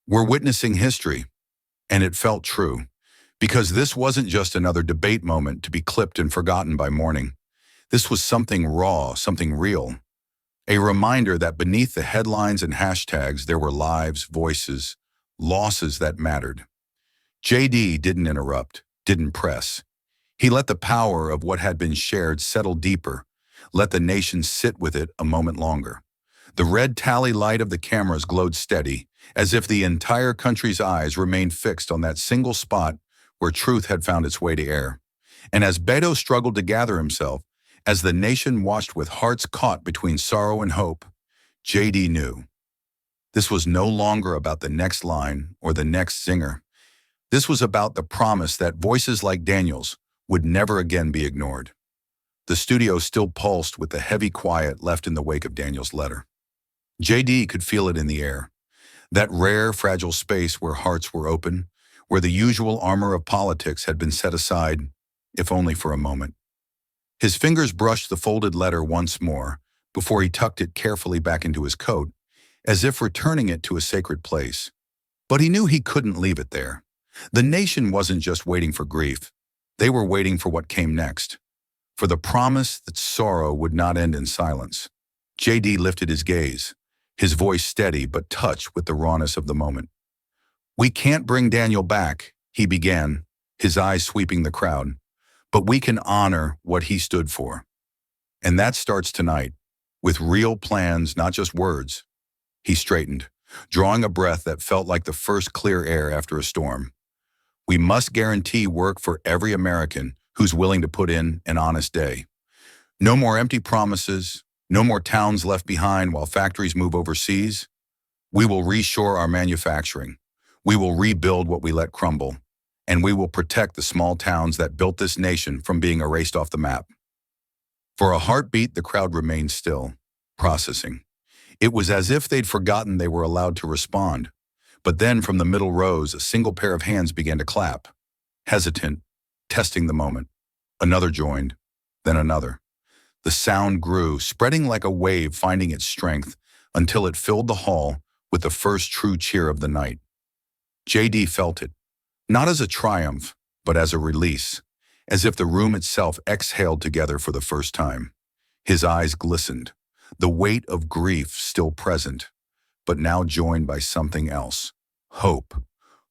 "We're witnessing history." And it felt true, because this wasn't just another debate moment to be clipped and forgotten by morning. This was something raw, something real. A reminder that beneath the headlines and hashtags there were lives, voices, losses that mattered. JD didn't interrupt, didn't press. He let the power of what had been shared settle deeper, let the nation sit with it a moment longer. The red tally light of the cameras glowed steady, as if the entire country's eyes remained fixed on that single spot where truth had found its way to air. And as Beto struggled to gather himself, as the nation watched with hearts caught between sorrow and hope, JD knew. This was no longer about the next line or the next zinger. This was about the promise that voices like Daniel's would never again be ignored. The studio still pulsed with the heavy quiet left in the wake of Daniel's letter. JD could feel it in the air. That rare, fragile space where hearts were open, where the usual armor of politics had been set aside, if only for a moment. His fingers brushed the folded letter once more before he tucked it carefully back into his coat, as if returning it to a sacred place. But he knew he couldn't leave it there. The nation wasn't just waiting for grief. They were waiting for what came next, for the promise that sorrow would not end in silence. JD lifted his gaze, his voice steady but touched with the rawness of the moment. "We can't bring Daniel back," he began, his eyes sweeping the crowd, "but we can honor what he stood for. And that starts tonight, with real plans, not just words." He straightened, drawing a breath that felt like the first clear air after a storm. "We must guarantee work for every American who's willing to put in an honest day. No more empty promises, no more towns left behind while factories move overseas. We will reshore our manufacturing. We will rebuild what we let crumble. And we will protect the small towns that built this nation from being erased off the map." For a heartbeat, the crowd remained still, processing. It was as if they'd forgotten they were allowed to respond. But then from the middle rows, a single pair of hands began to clap, hesitant, testing the moment. Another joined, then another. The sound grew, spreading like a wave, finding its strength, until it filled the hall with the first true cheer of the night. JD felt it, not as a triumph, but as a release, as if the room itself exhaled together for the first time. His eyes glistened, the weight of grief still present, but now joined by something else. Hope.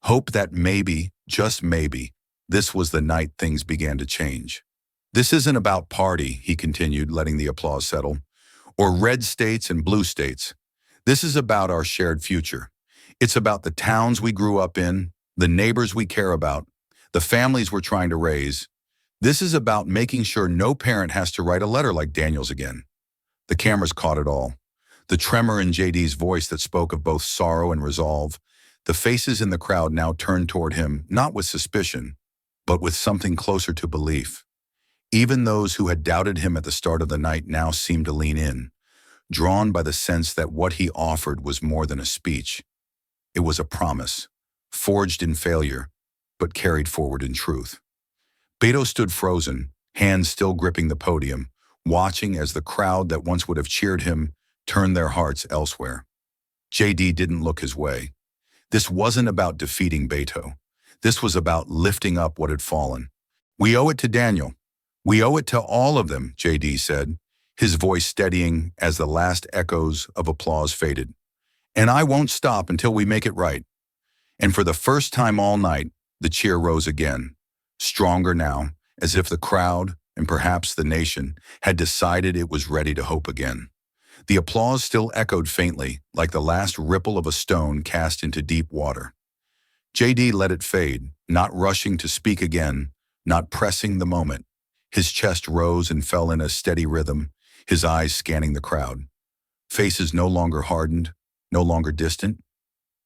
Hope that maybe, just maybe, this was the night things began to change. "This isn't about party," he continued, letting the applause settle, "or red states and blue states. This is about our shared future. It's about the towns we grew up in, the neighbors we care about, the families we're trying to raise. This is about making sure no parent has to write a letter like Daniel's again." The cameras caught it all. The tremor in JD's voice that spoke of both sorrow and resolve. The faces in the crowd now turned toward him, not with suspicion, but with something closer to belief. Even those who had doubted him at the start of the night now seemed to lean in, drawn by the sense that what he offered was more than a speech. It was a promise, forged in failure, but carried forward in truth. Beto stood frozen, hands still gripping the podium, watching as the crowd that once would have cheered him turned their hearts elsewhere. JD didn't look his way. This wasn't about defeating Beto. This was about lifting up what had fallen. "We owe it to Daniel. We owe it to all of them," JD said, his voice steadying as the last echoes of applause faded. "And I won't stop until we make it right." And for the first time all night, the cheer rose again, stronger now, as if the crowd, and perhaps the nation, had decided it was ready to hope again. The applause still echoed faintly, like the last ripple of a stone cast into deep water. JD let it fade, not rushing to speak again, not pressing the moment. His chest rose and fell in a steady rhythm, his eyes scanning the crowd. Faces no longer hardened, no longer distant.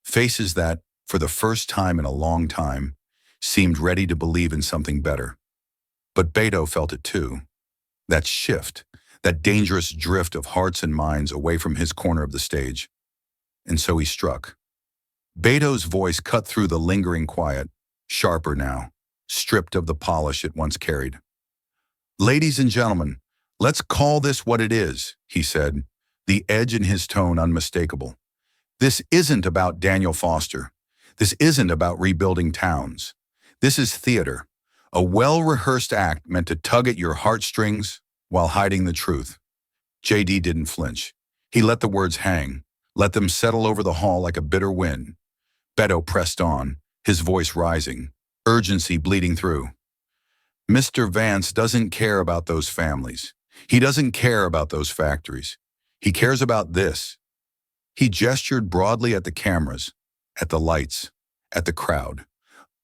Faces that, for the first time in a long time, seemed ready to believe in something better. But Beto felt it too. That shift, that dangerous drift of hearts and minds away from his corner of the stage. And so he struck. Beto's voice cut through the lingering quiet, sharper now, stripped of the polish it once carried. "Ladies and gentlemen, let's call this what it is," he said, the edge in his tone unmistakable. "This isn't about Daniel Foster. This isn't about rebuilding towns. This is theater, a well-rehearsed act meant to tug at your heartstrings while hiding the truth." JD didn't flinch. He let the words hang, let them settle over the hall like a bitter wind. Beto pressed on, his voice rising, urgency bleeding through. "Mr. Vance doesn't care about those families. He doesn't care about those factories. He cares about this." He gestured broadly at the cameras, at the lights, at the crowd.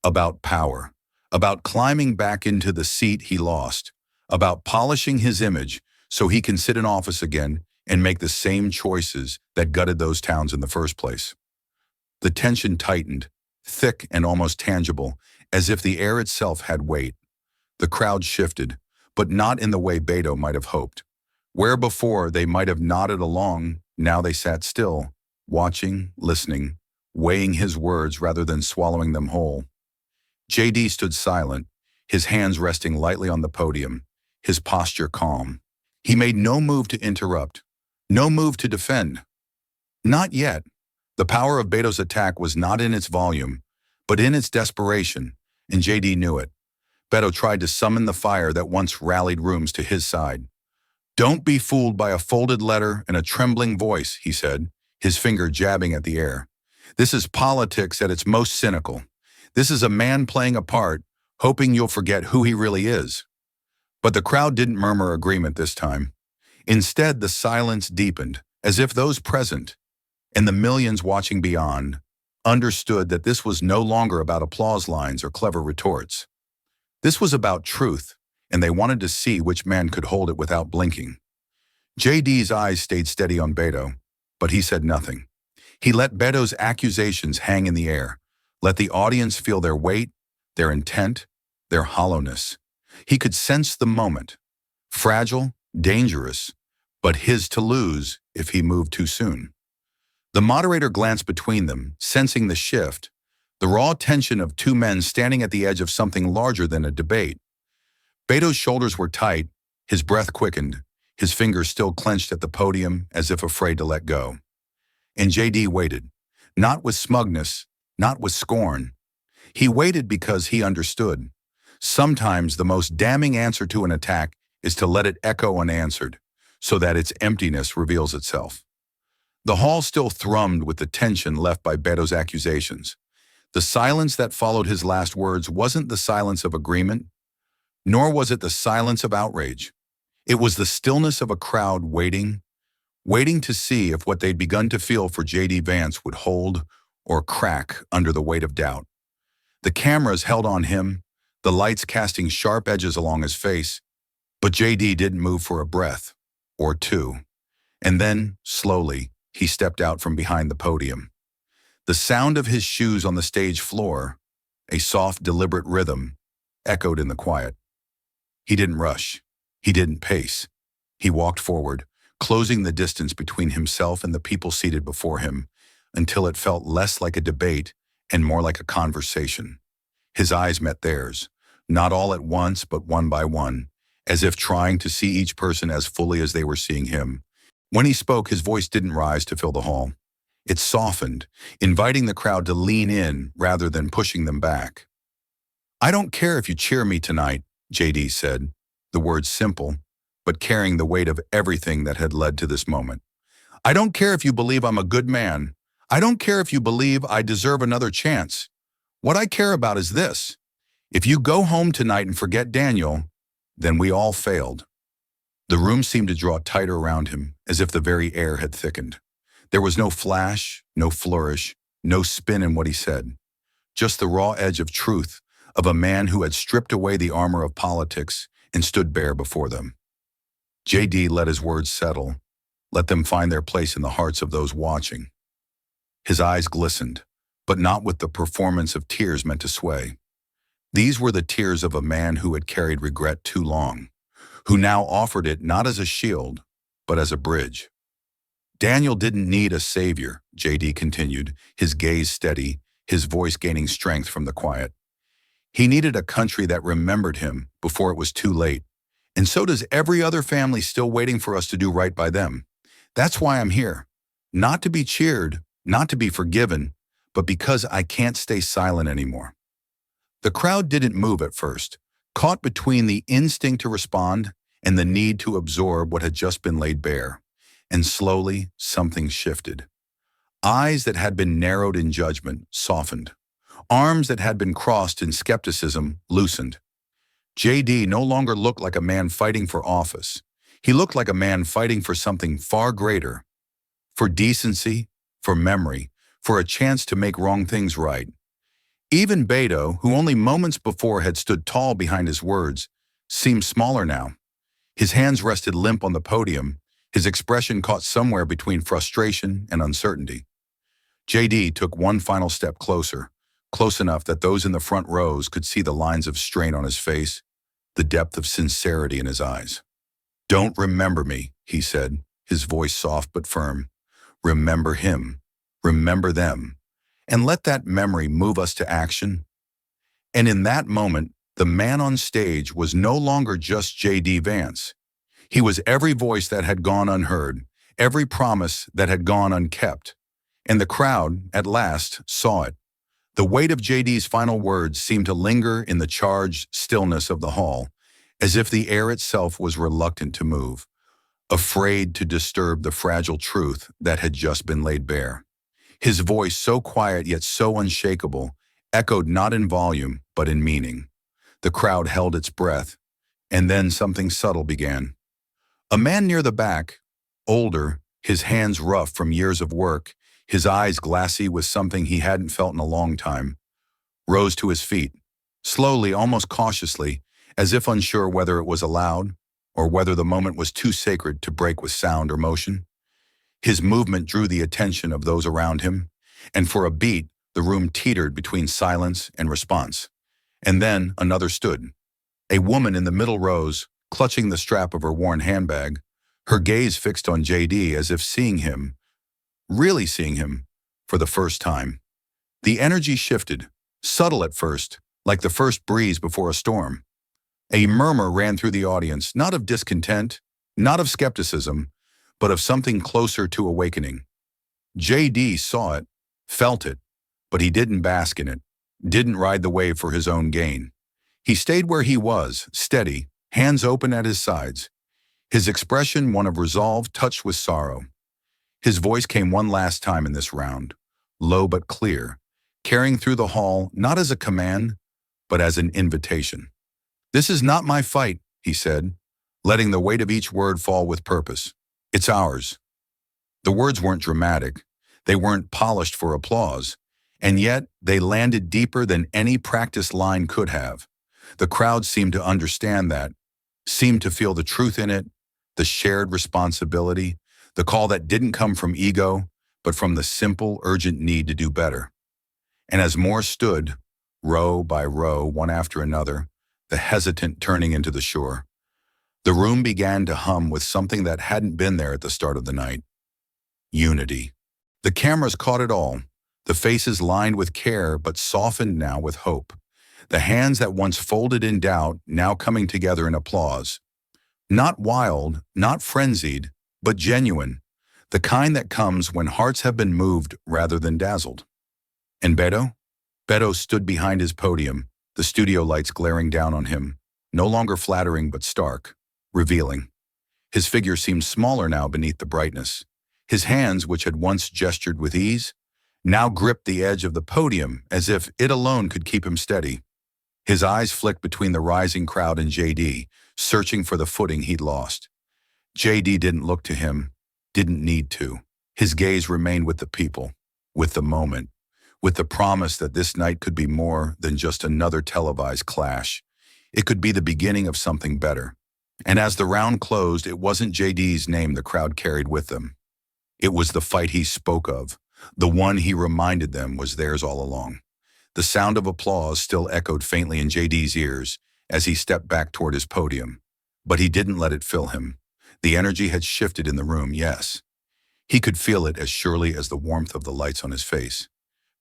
About power, about climbing back into the seat he lost, about polishing his image so he can sit in office again and make the same choices that gutted those towns in the first place. The tension tightened, thick and almost tangible, as if the air itself had weight. The crowd shifted, but not in the way Beto might have hoped. Where before they might have nodded along, now they sat still, watching, listening, weighing his words rather than swallowing them whole. JD stood silent, his hands resting lightly on the podium, his posture calm. He made no move to interrupt, no move to defend. Not yet. The power of Beto's attack was not in its volume, but in its desperation, and JD knew it. Beto tried to summon the fire that once rallied rooms to his side. "Don't be fooled by a folded letter and a trembling voice," he said, his finger jabbing at the air. "This is politics at its most cynical. This is a man playing a part, hoping you'll forget who he really is." But the crowd didn't murmur agreement this time. Instead, the silence deepened, as if those present, and the millions watching beyond, understood that this was no longer about applause lines or clever retorts. This was about truth, and they wanted to see which man could hold it without blinking. JD's eyes stayed steady on Beto, but he said nothing. He let Beto's accusations hang in the air, let the audience feel their weight, their intent, their hollowness. He could sense the moment, fragile, dangerous, but his to lose if he moved too soon. The moderator glanced between them, sensing the shift, the raw tension of two men standing at the edge of something larger than a debate. Beto's shoulders were tight, his breath quickened, his fingers still clenched at the podium as if afraid to let go. And JD waited, not with smugness, not with scorn. He waited because he understood. Sometimes the most damning answer to an attack is to let it echo unanswered, so that its emptiness reveals itself. The hall still thrummed with the tension left by Beto's accusations. The silence that followed his last words wasn't the silence of agreement, nor was it the silence of outrage. It was the stillness of a crowd waiting to see if what they'd begun to feel for JD Vance would hold or crack under the weight of doubt. The cameras held on him, the lights casting sharp edges along his face, but JD didn't move for a breath, or two. And then, slowly, he stepped out from behind the podium. The sound of his shoes on the stage floor, a soft, deliberate rhythm, echoed in the quiet. He didn't rush. He didn't pace. He walked forward, closing the distance between himself and the people seated before him, until it felt less like a debate and more like a conversation. His eyes met theirs, not all at once but one by one, as if trying to see each person as fully as they were seeing him. When he spoke, his voice didn't rise to fill the hall. It softened, inviting the crowd to lean in rather than pushing them back. "I don't care if you cheer me tonight," JD said, the words simple, but carrying the weight of everything that had led to this moment. "I don't care if you believe I'm a good man. I don't care if you believe I deserve another chance. What I care about is this. If you go home tonight and forget Daniel, then we all failed." The room seemed to draw tighter around him, as if the very air had thickened. There was no flash, no flourish, no spin in what he said. Just the raw edge of truth, of a man who had stripped away the armor of politics and stood bare before them. JD let his words settle, let them find their place in the hearts of those watching. His eyes glistened, but not with the performance of tears meant to sway. These were the tears of a man who had carried regret too long, who now offered it not as a shield, but as a bridge. Daniel didn't need a savior, JD continued, his gaze steady, his voice gaining strength from the quiet. He needed a country that remembered him before it was too late. And so does every other family still waiting for us to do right by them. That's why I'm here. Not to be cheered, not to be forgiven, but because I can't stay silent anymore. The crowd didn't move at first, caught between the instinct to respond and the need to absorb what had just been laid bare. And slowly, something shifted. Eyes that had been narrowed in judgment softened. Arms that had been crossed in skepticism loosened. JD no longer looked like a man fighting for office. He looked like a man fighting for something far greater. For decency, for memory, for a chance to make wrong things right. Even Beto, who only moments before had stood tall behind his words, seemed smaller now. His hands rested limp on the podium, his expression caught somewhere between frustration and uncertainty. JD took one final step closer, close enough that those in the front rows could see the lines of strain on his face, the depth of sincerity in his eyes. "Don't remember me," he said, his voice soft but firm. "Remember him. Remember them. And let that memory move us to action." And in that moment, the man on stage was no longer just J.D. Vance. He was every voice that had gone unheard, every promise that had gone unkept. And the crowd, at last, saw it. The weight of J.D.'s final words seemed to linger in the charged stillness of the hall, as if the air itself was reluctant to move, afraid to disturb the fragile truth that had just been laid bare. His voice, so quiet yet so unshakable, echoed not in volume, but in meaning. The crowd held its breath, and then something subtle began. A man near the back, older, his hands rough from years of work, his eyes glassy with something he hadn't felt in a long time, rose to his feet, slowly, almost cautiously, as if unsure whether it was allowed or whether the moment was too sacred to break with sound or motion. His movement drew the attention of those around him, and for a beat, the room teetered between silence and response. And then another stood. A woman in the middle rows, clutching the strap of her worn handbag, her gaze fixed on JD as if seeing him, really seeing him, for the first time. The energy shifted, subtle at first, like the first breeze before a storm. A murmur ran through the audience, not of discontent, not of skepticism, but of something closer to awakening. JD saw it, felt it, but he didn't bask in it, didn't ride the wave for his own gain. He stayed where he was, steady, hands open at his sides, his expression one of resolve touched with sorrow. His voice came one last time in this round, low but clear, carrying through the hall not as a command, but as an invitation. "This is not my fight," he said, letting the weight of each word fall with purpose. "It's ours." The words weren't dramatic, they weren't polished for applause, and yet they landed deeper than any practiced line could have. The crowd seemed to understand that, seemed to feel the truth in it, the shared responsibility, the call that didn't come from ego, but from the simple, urgent need to do better. And as more stood, row by row, one after another, the hesitant turning into the shore, the room began to hum with something that hadn't been there at the start of the night. Unity. The cameras caught it all, the faces lined with care but softened now with hope, the hands that once folded in doubt now coming together in applause. Not wild, not frenzied, but genuine, the kind that comes when hearts have been moved rather than dazzled. And Beto? Beto stood behind his podium, the studio lights glaring down on him, no longer flattering but stark, revealing. His figure seemed smaller now beneath the brightness. His hands, which had once gestured with ease, now gripped the edge of the podium as if it alone could keep him steady. His eyes flicked between the rising crowd and JD, searching for the footing he'd lost. JD didn't look to him, didn't need to. His gaze remained with the people, with the moment, with the promise that this night could be more than just another televised clash. It could be the beginning of something better. And as the round closed, it wasn't JD's name the crowd carried with them. It was the fight he spoke of, the one he reminded them was theirs all along. The sound of applause still echoed faintly in JD's ears as he stepped back toward his podium. But he didn't let it fill him. The energy had shifted in the room, yes. He could feel it as surely as the warmth of the lights on his face.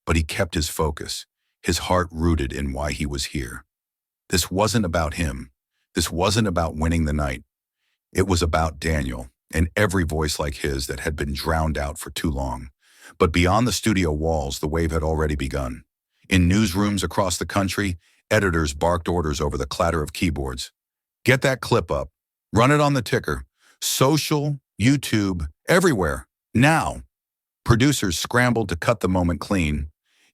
But he kept his focus, his heart rooted in why he was here. This wasn't about him. This wasn't about winning the night. It was about Daniel and every voice like his that had been drowned out for too long. But beyond the studio walls, the wave had already begun. In newsrooms across the country, editors barked orders over the clatter of keyboards. Get that clip up. Run it on the ticker. Social, YouTube, everywhere. Now. Producers scrambled to cut the moment clean.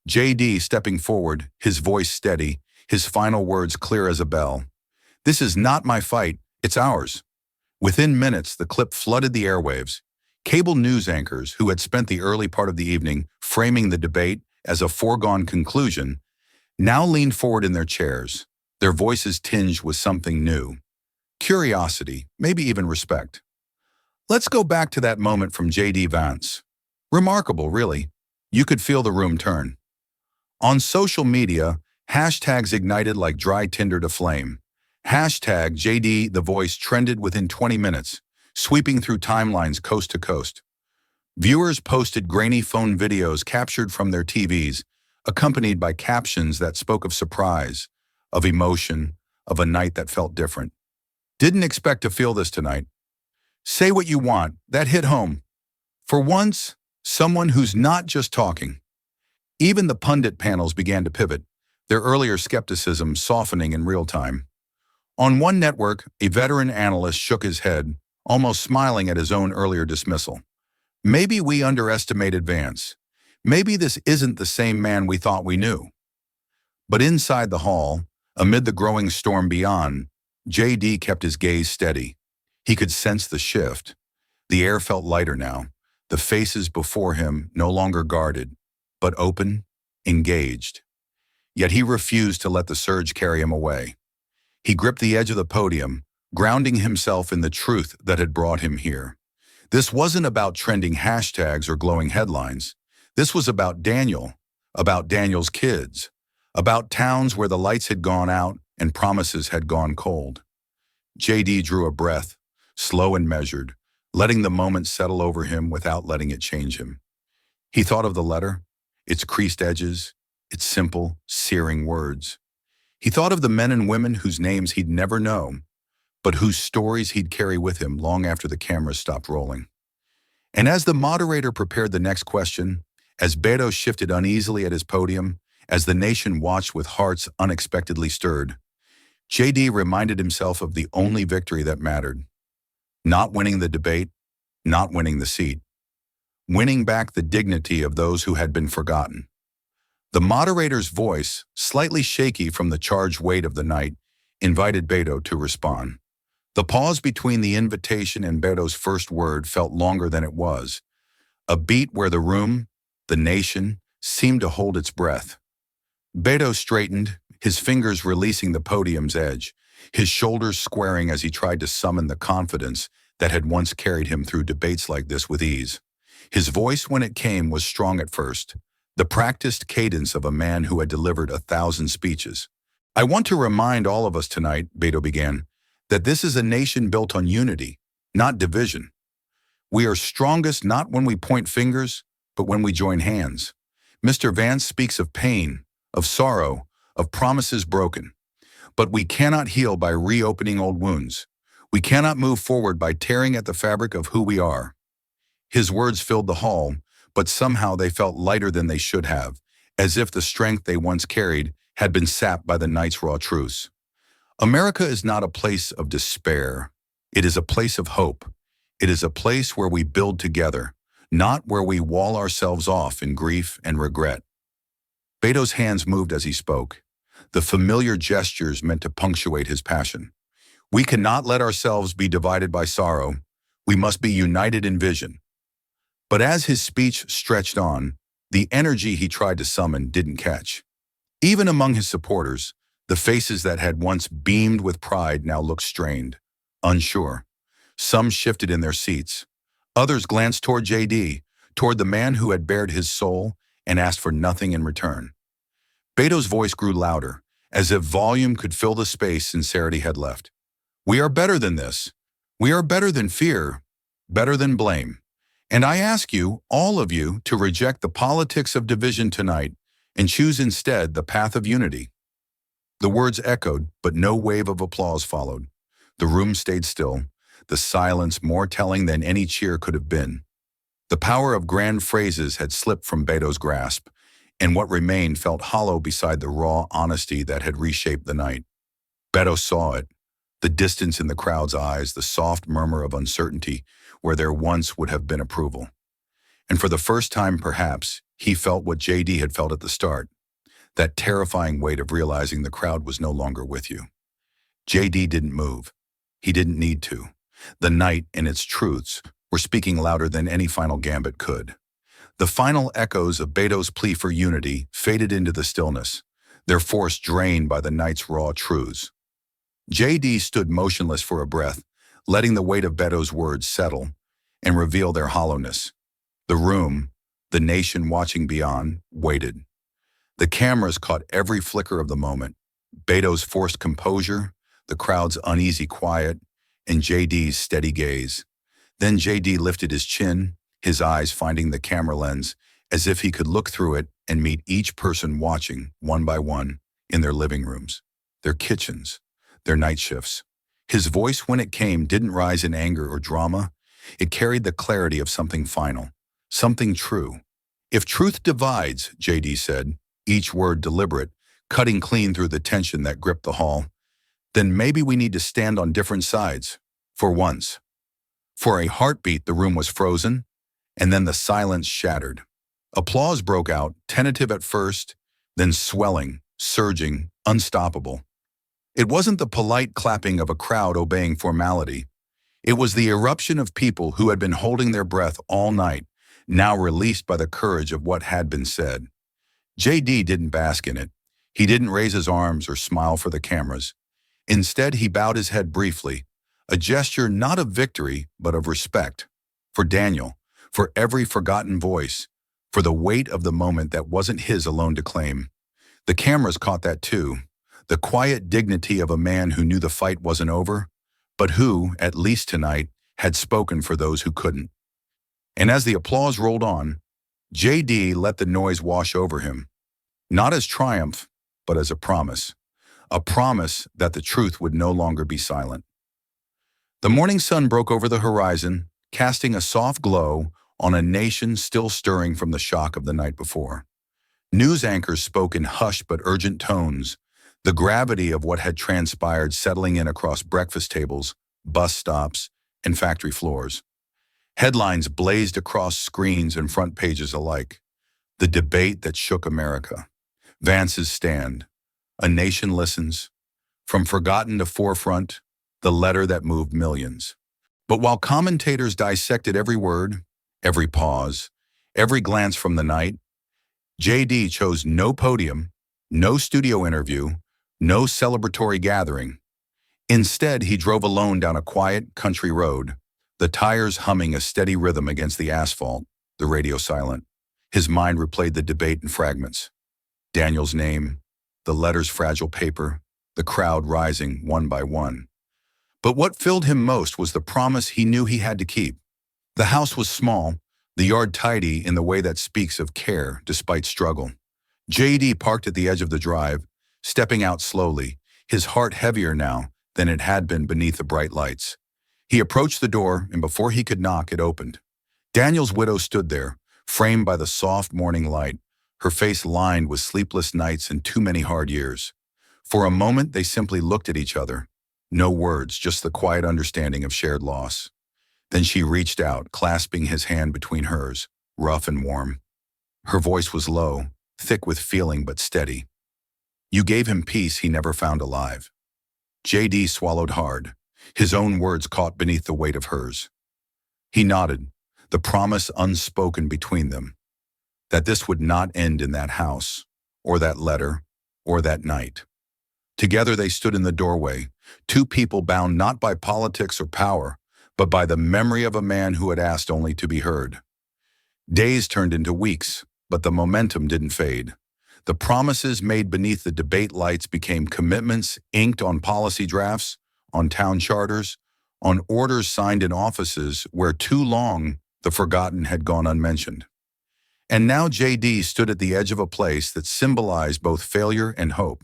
JD stepping forward, his voice steady, his final words clear as a bell. This is not my fight, it's ours. Within minutes, the clip flooded the airwaves. Cable news anchors, who had spent the early part of the evening framing the debate as a foregone conclusion, now leaned forward in their chairs, their voices tinged with something new. Curiosity, maybe even respect. Let's go back to that moment from JD Vance. Remarkable, really. You could feel the room turn. On social media, hashtags ignited like dry tinder to flame. Hashtag JD The Voice trended within 20 minutes, sweeping through timelines coast to coast. Viewers posted grainy phone videos captured from their TVs, accompanied by captions that spoke of surprise, of emotion, of a night that felt different. Didn't expect to feel this tonight. Say what you want, that hit home. For once, someone who's not just talking. Even the pundit panels began to pivot, their earlier skepticism softening in real time. On one network, a veteran analyst shook his head, almost smiling at his own earlier dismissal. Maybe we underestimated Vance. Maybe this isn't the same man we thought we knew. But inside the hall, amid the growing storm beyond, JD kept his gaze steady. He could sense the shift. The air felt lighter now, the faces before him no longer guarded, but open, engaged. Yet he refused to let the surge carry him away. He gripped the edge of the podium, grounding himself in the truth that had brought him here. This wasn't about trending hashtags or glowing headlines. This was about Daniel, about Daniel's kids, about towns where the lights had gone out and promises had gone cold. JD drew a breath, slow and measured, letting the moment settle over him without letting it change him. He thought of the letter, its creased edges, its simple, searing words. He thought of the men and women whose names he'd never known, but whose stories he'd carry with him long after the cameras stopped rolling. And as the moderator prepared the next question, as Beto shifted uneasily at his podium, as the nation watched with hearts unexpectedly stirred, JD reminded himself of the only victory that mattered. Not winning the debate, not winning the seat. Winning back the dignity of those who had been forgotten. The moderator's voice, slightly shaky from the charged weight of the night, invited Beto to respond. The pause between the invitation and Beto's first word felt longer than it was, a beat where the room, the nation, seemed to hold its breath. Beto straightened, his fingers releasing the podium's edge, his shoulders squaring as he tried to summon the confidence that had once carried him through debates like this with ease. His voice, when it came, was strong at first, the practiced cadence of a man who had delivered 1,000 speeches. I want to remind all of us tonight, Beto began, that this is a nation built on unity, not division. We are strongest not when we point fingers, but when we join hands. Mr. Vance speaks of pain, of sorrow, of promises broken. But we cannot heal by reopening old wounds. We cannot move forward by tearing at the fabric of who we are. His words filled the hall, but somehow they felt lighter than they should have, as if the strength they once carried had been sapped by the night's raw truths. America is not a place of despair. It is a place of hope. It is a place where we build together, not where we wall ourselves off in grief and regret. Beto's hands moved as he spoke, the familiar gestures meant to punctuate his passion. We cannot let ourselves be divided by sorrow. We must be united in vision. But as his speech stretched on, the energy he tried to summon didn't catch. Even among his supporters, the faces that had once beamed with pride now looked strained, unsure. Some shifted in their seats. Others glanced toward JD, toward the man who had bared his soul and asked for nothing in return. Beto's voice grew louder, as if volume could fill the space sincerity had left. We are better than this. We are better than fear, better than blame. And I ask you, all of you, to reject the politics of division tonight and choose instead the path of unity. The words echoed, but no wave of applause followed. The room stayed still, the silence more telling than any cheer could have been. The power of grand phrases had slipped from Beto's grasp, and what remained felt hollow beside the raw honesty that had reshaped the night. Beto saw it, the distance in the crowd's eyes, the soft murmur of uncertainty where there once would have been approval. And for the first time, perhaps, he felt what JD had felt at the start, that terrifying weight of realizing the crowd was no longer with you. JD didn't move. He didn't need to. The night and its truths were speaking louder than any final gambit could. The final echoes of Beto's plea for unity faded into the stillness, their force drained by the night's raw truths. JD stood motionless for a breath, letting the weight of Beto's words settle and reveal their hollowness. The room, the nation watching beyond, waited. The cameras caught every flicker of the moment, Beto's forced composure, the crowd's uneasy quiet, and JD's steady gaze. Then JD lifted his chin, his eyes finding the camera lens, as if he could look through it and meet each person watching, one by one, in their living rooms, their kitchens, their night shifts. His voice, when it came, didn't rise in anger or drama. It carried the clarity of something final, something true. If truth divides, JD said, each word deliberate, cutting clean through the tension that gripped the hall, then maybe we need to stand on different sides, for once. For a heartbeat, the room was frozen, and then the silence shattered. Applause broke out, tentative at first, then swelling, surging, unstoppable. It wasn't the polite clapping of a crowd obeying formality. It was the eruption of people who had been holding their breath all night, now released by the courage of what had been said. JD didn't bask in it. He didn't raise his arms or smile for the cameras. Instead, he bowed his head briefly, a gesture not of victory, but of respect. For Daniel, for every forgotten voice, for the weight of the moment that wasn't his alone to claim. The cameras caught that too, the quiet dignity of a man who knew the fight wasn't over, but who, at least tonight, had spoken for those who couldn't. And as the applause rolled on, JD let the noise wash over him, not as triumph, but as a promise that the truth would no longer be silent. The morning sun broke over the horizon, casting a soft glow on a nation still stirring from the shock of the night before. News anchors spoke in hushed but urgent tones, the gravity of what had transpired settling in across breakfast tables, bus stops, and factory floors. Headlines blazed across screens and front pages alike. The debate that shook America. Vance's stand. A nation listens. From forgotten to forefront, the letter that moved millions. But while commentators dissected every word, every pause, every glance from the night, JD chose no podium, no studio interview, no celebratory gathering. Instead, he drove alone down a quiet country road, the tires humming a steady rhythm against the asphalt, the radio silent. His mind replayed the debate in fragments. Daniel's name, the letter's fragile paper, the crowd rising one by one. But what filled him most was the promise he knew he had to keep. The house was small, the yard tidy in the way that speaks of care despite struggle. JD parked at the edge of the drive, stepping out slowly, his heart heavier now than it had been beneath the bright lights. He approached the door, and before he could knock, it opened. Daniel's widow stood there, framed by the soft morning light, her face lined with sleepless nights and too many hard years. For a moment, they simply looked at each other. No words, just the quiet understanding of shared loss. Then she reached out, clasping his hand between hers, rough and warm. Her voice was low, thick with feeling but steady. You gave him peace he never found alive. JD swallowed hard, his own words caught beneath the weight of hers. He nodded, the promise unspoken between them, that this would not end in that house, or that letter, or that night. Together they stood in the doorway, two people bound not by politics or power, but by the memory of a man who had asked only to be heard. Days turned into weeks, but the momentum didn't fade. The promises made beneath the debate lights became commitments inked on policy drafts, on town charters, on orders signed in offices where too long the forgotten had gone unmentioned. And now JD stood at the edge of a place that symbolized both failure and hope.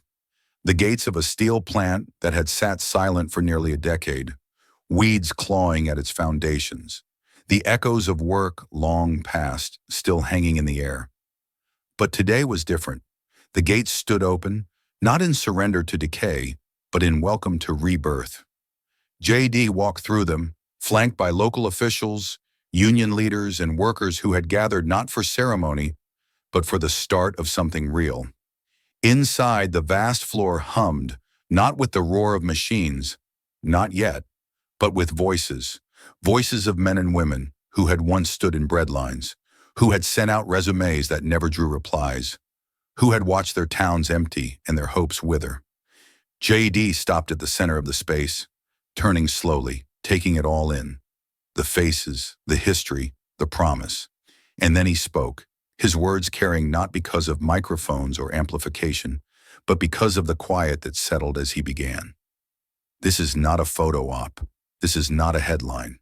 The gates of a steel plant that had sat silent for nearly a decade, weeds clawing at its foundations, the echoes of work long past still hanging in the air. But today was different. The gates stood open, not in surrender to decay, but in welcome to rebirth. JD walked through them, flanked by local officials, union leaders, and workers who had gathered not for ceremony, but for the start of something real. Inside, the vast floor hummed, not with the roar of machines, not yet, but with voices, voices of men and women who had once stood in breadlines, who had sent out resumes that never drew replies, who had watched their towns empty and their hopes wither. JD stopped at the center of the space, turning slowly, taking it all in. The faces, the history, the promise. And then he spoke, his words carrying not because of microphones or amplification, but because of the quiet that settled as he began. This is not a photo op. This is not a headline.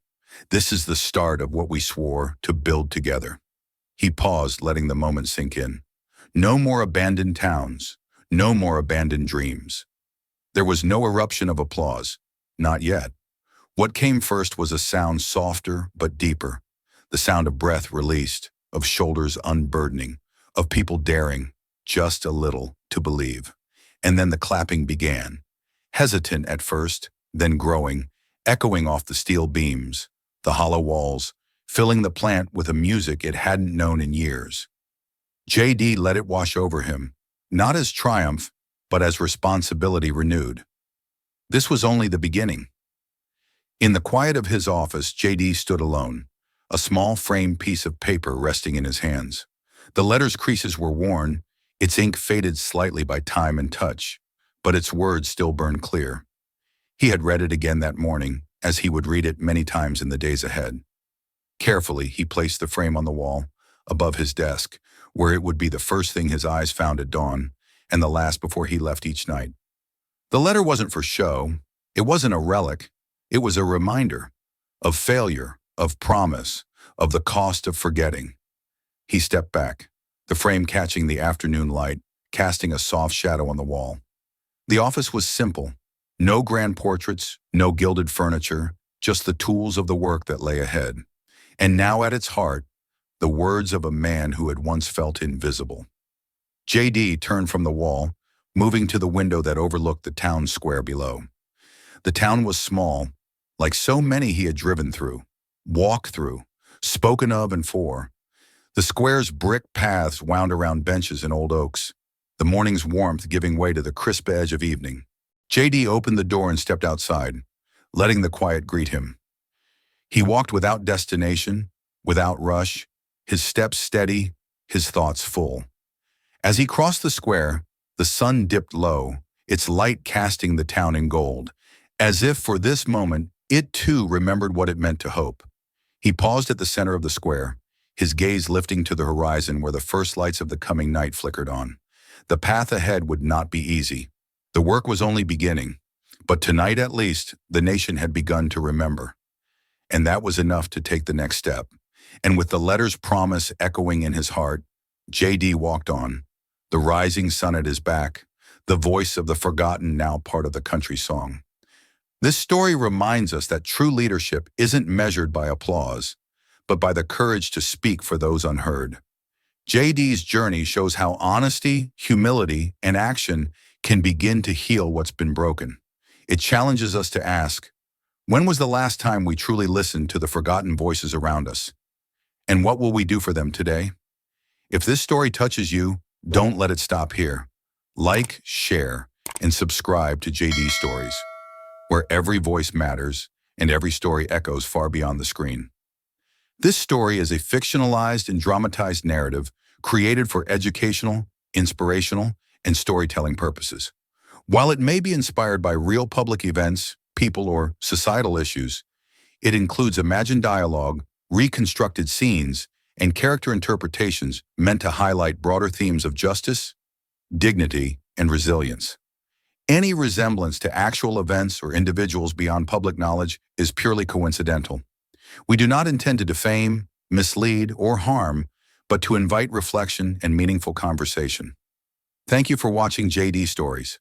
This is the start of what we swore to build together. He paused, letting the moment sink in. No more abandoned towns. No more abandoned dreams. There was no eruption of applause. Not yet. What came first was a sound softer but deeper. The sound of breath released, of shoulders unburdening, of people daring, just a little, to believe. And then the clapping began. Hesitant at first, then growing, echoing off the steel beams, the hollow walls, filling the plant with a music it hadn't known in years. JD let it wash over him, not as triumph, but as responsibility renewed. This was only the beginning. In the quiet of his office, JD stood alone, a small framed piece of paper resting in his hands. The letter's creases were worn, its ink faded slightly by time and touch, but its words still burned clear. He had read it again that morning, as he would read it many times in the days ahead. Carefully, he placed the frame on the wall, above his desk, where it would be the first thing his eyes found at dawn, and the last before he left each night. The letter wasn't for show. It wasn't a relic. It was a reminder of failure, of promise, of the cost of forgetting. He stepped back, the frame catching the afternoon light, casting a soft shadow on the wall. The office was simple. No grand portraits, no gilded furniture, just the tools of the work that lay ahead. And now at its heart, the words of a man who had once felt invisible. JD turned from the wall, moving to the window that overlooked the town square below. The town was small, like so many he had driven through, walked through, spoken of and for. The square's brick paths wound around benches and old oaks, the morning's warmth giving way to the crisp edge of evening. JD opened the door and stepped outside, letting the quiet greet him. He walked without destination, without rush, his steps steady, his thoughts full. As he crossed the square, the sun dipped low, its light casting the town in gold, as if for this moment it too remembered what it meant to hope. He paused at the center of the square, his gaze lifting to the horizon where the first lights of the coming night flickered on. The path ahead would not be easy. The work was only beginning, but tonight at least, the nation had begun to remember. And that was enough to take the next step. And with the letter's promise echoing in his heart, JD walked on, the rising sun at his back, the voice of the forgotten now part of the country song. This story reminds us that true leadership isn't measured by applause, but by the courage to speak for those unheard. JD's journey shows how honesty, humility, and action can begin to heal what's been broken. It challenges us to ask, when was the last time we truly listened to the forgotten voices around us? And what will we do for them today? If this story touches you, don't let it stop here. Like, share, and subscribe to JD Stories, where every voice matters and every story echoes far beyond the screen. This story is a fictionalized and dramatized narrative created for educational, inspirational, and storytelling purposes. While it may be inspired by real public events, people, or societal issues, it includes imagined dialogue, reconstructed scenes, and character interpretations meant to highlight broader themes of justice, dignity, and resilience. Any resemblance to actual events or individuals beyond public knowledge is purely coincidental. We do not intend to defame, mislead, or harm, but to invite reflection and meaningful conversation. Thank you for watching JD Stories.